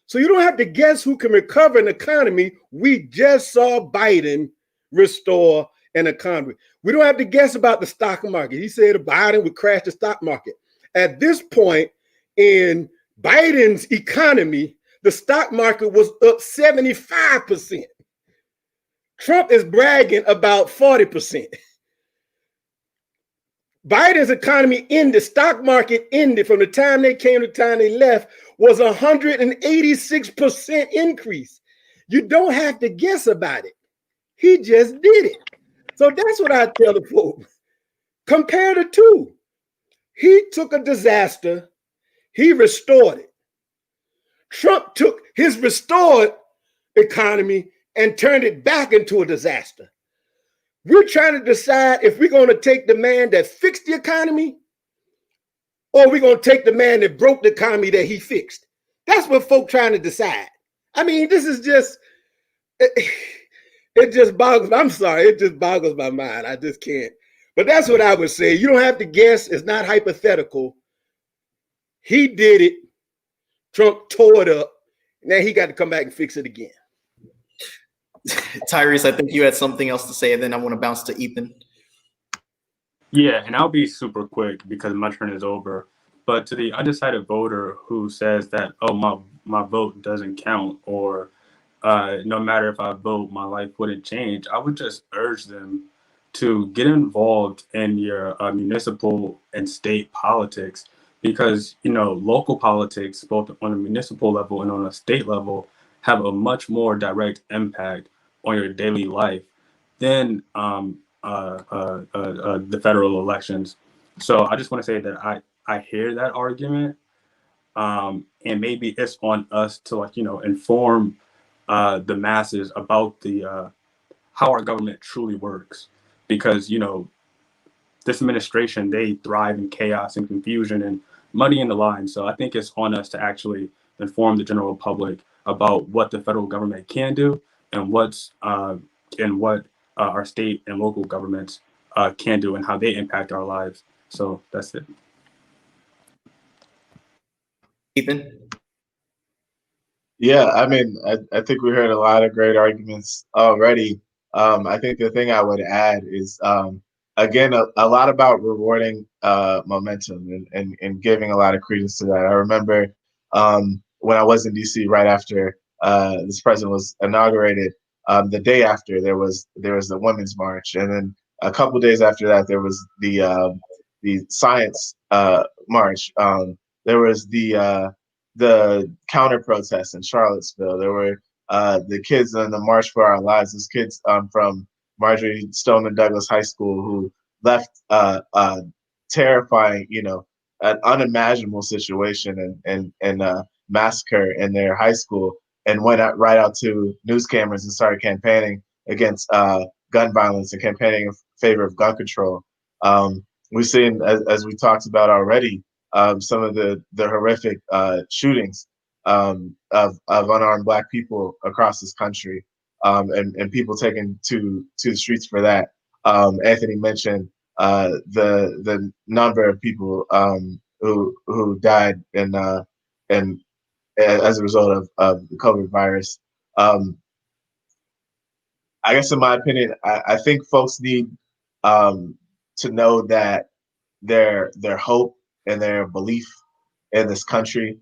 So you don't have to guess who can recover an economy. We just saw Biden restore an economy. We don't have to guess about the stock market. He said Biden would crash the stock market. At this point in Biden's economy, the stock market was up 75%. Trump is bragging about 40%. Biden's economy ended, the stock market ended from the time they came to the time they left was 186% increase. You don't have to guess about it. He just did it. So that's what I tell the folks. Compare the two. He took a disaster, he restored it. Trump took his restored economy and turned it back into a disaster. We're trying to decide if we're going to take the man that fixed the economy or we're going to take the man that broke the economy that he fixed. That's what folk trying to decide. I mean, this is just, it just boggles, I'm sorry, it just boggles my mind. I just can't. But that's what I would say. You don't have to guess. It's not hypothetical. He did it. Trump tore it up. Now he got to come back and fix it again.
Tyrese, I think you had something else to say, and then I want to bounce to Ethan.
Yeah, and I'll be super quick because my turn is over. But to the undecided voter who says that, oh, my vote doesn't count, or no matter if I vote, my life wouldn't change, I would just urge them to get involved in your municipal and state politics, because, you know, local politics, both on a municipal level and on a state level, have a much more direct impact on your daily life than the federal elections. So I just want to say that I hear that argument, and maybe it's on us to, like, you know, inform the masses about the how our government truly works, because, you know, this administration, they thrive in chaos and confusion and money in the line. So I think it's on us to actually inform the general public about what the federal government can do and what our state and local governments can do and how they impact our lives. So that's it.
Ethan?
Yeah, I mean, I think we heard a lot of great arguments already. I think the thing I would add is again, a lot about rewarding momentum and giving a lot of credence to that. I remember when I was in DC right after this president was inaugurated, the day after there was the Women's March, and then a couple days after that there was the Science March. There was the counter protests in Charlottesville. There were the kids in the March for Our Lives. Those kids from Marjorie Stoneman Douglas High School who left terrifying, an unimaginable situation and massacre in their high school and went right out to news cameras and started campaigning against gun violence and campaigning in favor of gun control. We've seen, as we talked about already, some of the horrific shootings of unarmed Black people across this country, and people taken to the streets for that. Anthony mentioned the number of people who died and as a result of the COVID virus. I guess, in my opinion, I think folks need to know that their hope and their belief in this country,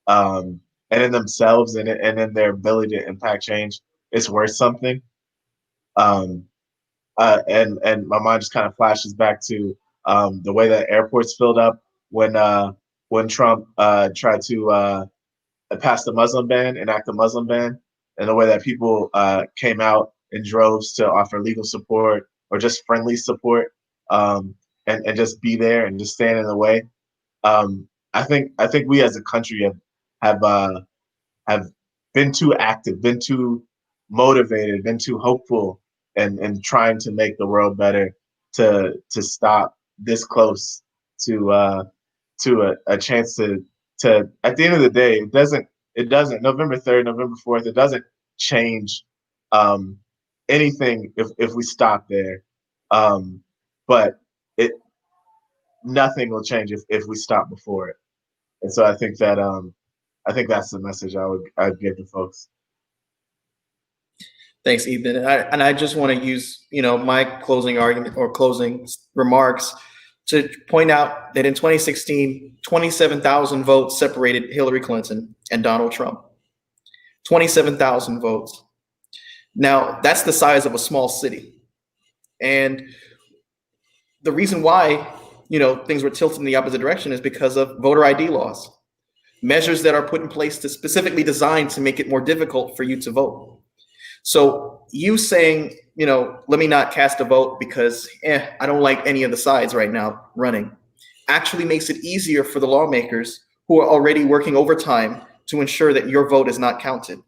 and in themselves and in their ability to impact change is worth something. And my mind just kind of flashes back to the way that airports filled up when Trump tried to pass the Muslim ban, enact the Muslim ban, and the way that people came out in droves to offer legal support or just friendly support, and just be there and just stand in the way. I think we as a country have been too active, been too motivated, been too hopeful, and trying to make the world better to stop this close to a chance to at the end of the day, it doesn't November 3rd, November 4th, it doesn't change anything if we stop there. But nothing will change if we stop before it. And so I think that's the message I'd give to folks.
Thanks, Ethan. And I just want to use, my closing argument or closing remarks to point out that in 2016, 27,000 votes separated Hillary Clinton and Donald Trump. 27,000 votes. Now, that's the size of a small city. And the reason why, things were tilted in the opposite direction is because of voter ID laws, measures that are put in place to specifically designed to make it more difficult for you to vote. So you saying, let me not cast a vote because I don't like any of the sides right now running, actually makes it easier for the lawmakers who are already working overtime to ensure that your vote is not counted.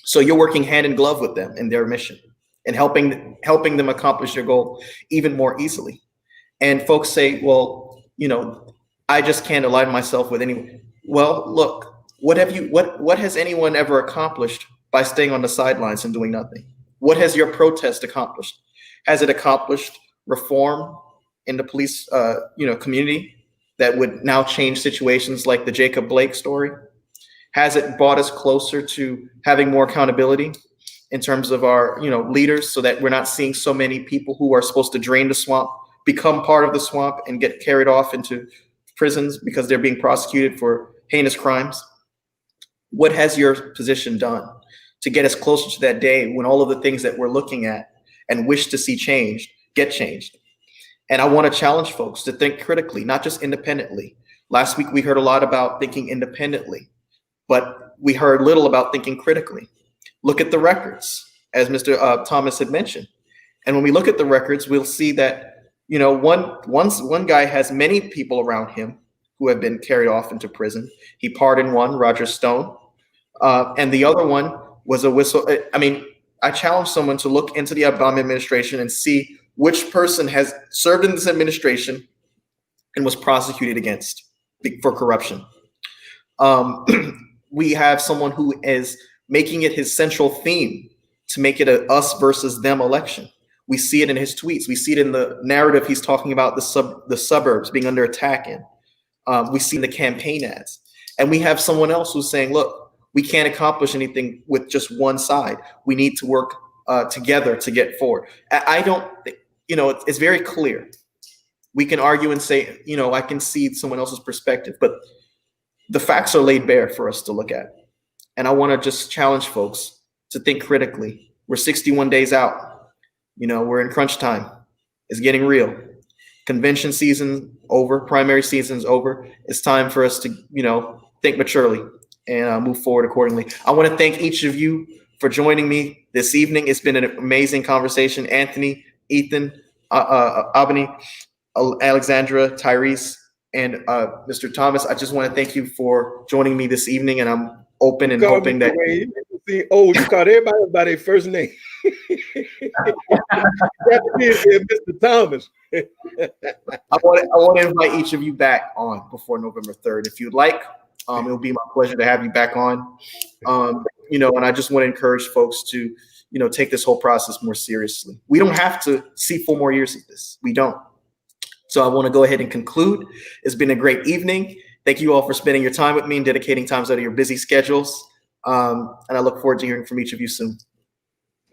So you're working hand in glove with them in their mission and helping them accomplish their goal even more easily. And folks say, well, I just can't align myself with anyone. Well, look, what has anyone ever accomplished by staying on the sidelines and doing nothing? What has your protest accomplished? Has it accomplished reform in the police, community that would now change situations like the Jacob Blake story? Has it brought us closer to having more accountability in terms of our, leaders, so that we're not seeing so many people who are supposed to drain the swamp become part of the swamp and get carried off into prisons because they're being prosecuted for heinous crimes? What has your position done to get us closer to that day when all of the things that we're looking at and wish to see changed get changed? And I want to challenge folks to think critically, not just independently. Last week, we heard a lot about thinking independently, but we heard little about thinking critically. Look at the records, as Mr. Thomas had mentioned. And when we look at the records, we'll see that, one guy has many people around him who have been carried off into prison. He pardoned one, Roger Stone, and the other one was a whistle. I challenge someone to look into the Obama administration and see which person has served in this administration and was prosecuted against for corruption. We have someone who is making it his central theme to make it a us versus them election. We see it in his tweets. We see it in the narrative he's talking about the suburbs being under attack in. We see in the campaign ads. And we have someone else who's saying, look, we can't accomplish anything with just one side. We need to work together to get forward. it's very clear. We can argue and say, I can see someone else's perspective, but the facts are laid bare for us to look at. And I want to just challenge folks to think critically. We're 61 days out. We're in crunch time. It's getting real. Convention season over, primary season's over. It's time for us to, think maturely and move forward accordingly. I want to thank each of you for joining me this evening. It's been an amazing conversation. Anthony, Ethan, Abani, Alexandra, Tyrese, and Mr. Thomas, I just want to thank you for joining me this evening, and I'm open and hoping that.
You called everybody by their first name. Mr. Thomas.
I want to invite each of you back on before November 3rd, if you'd like. It'll be my pleasure to have you back on. And I just want to encourage folks to, take this whole process more seriously. We don't have to see 4 more years of this. We don't. So I want to go ahead and conclude. It's been a great evening. Thank you all for spending your time with me and dedicating times out of your busy schedules. And I look forward to hearing from each of you soon.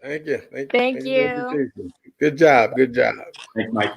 Thank you.
Thank you.
Good job.
Thanks, Mike.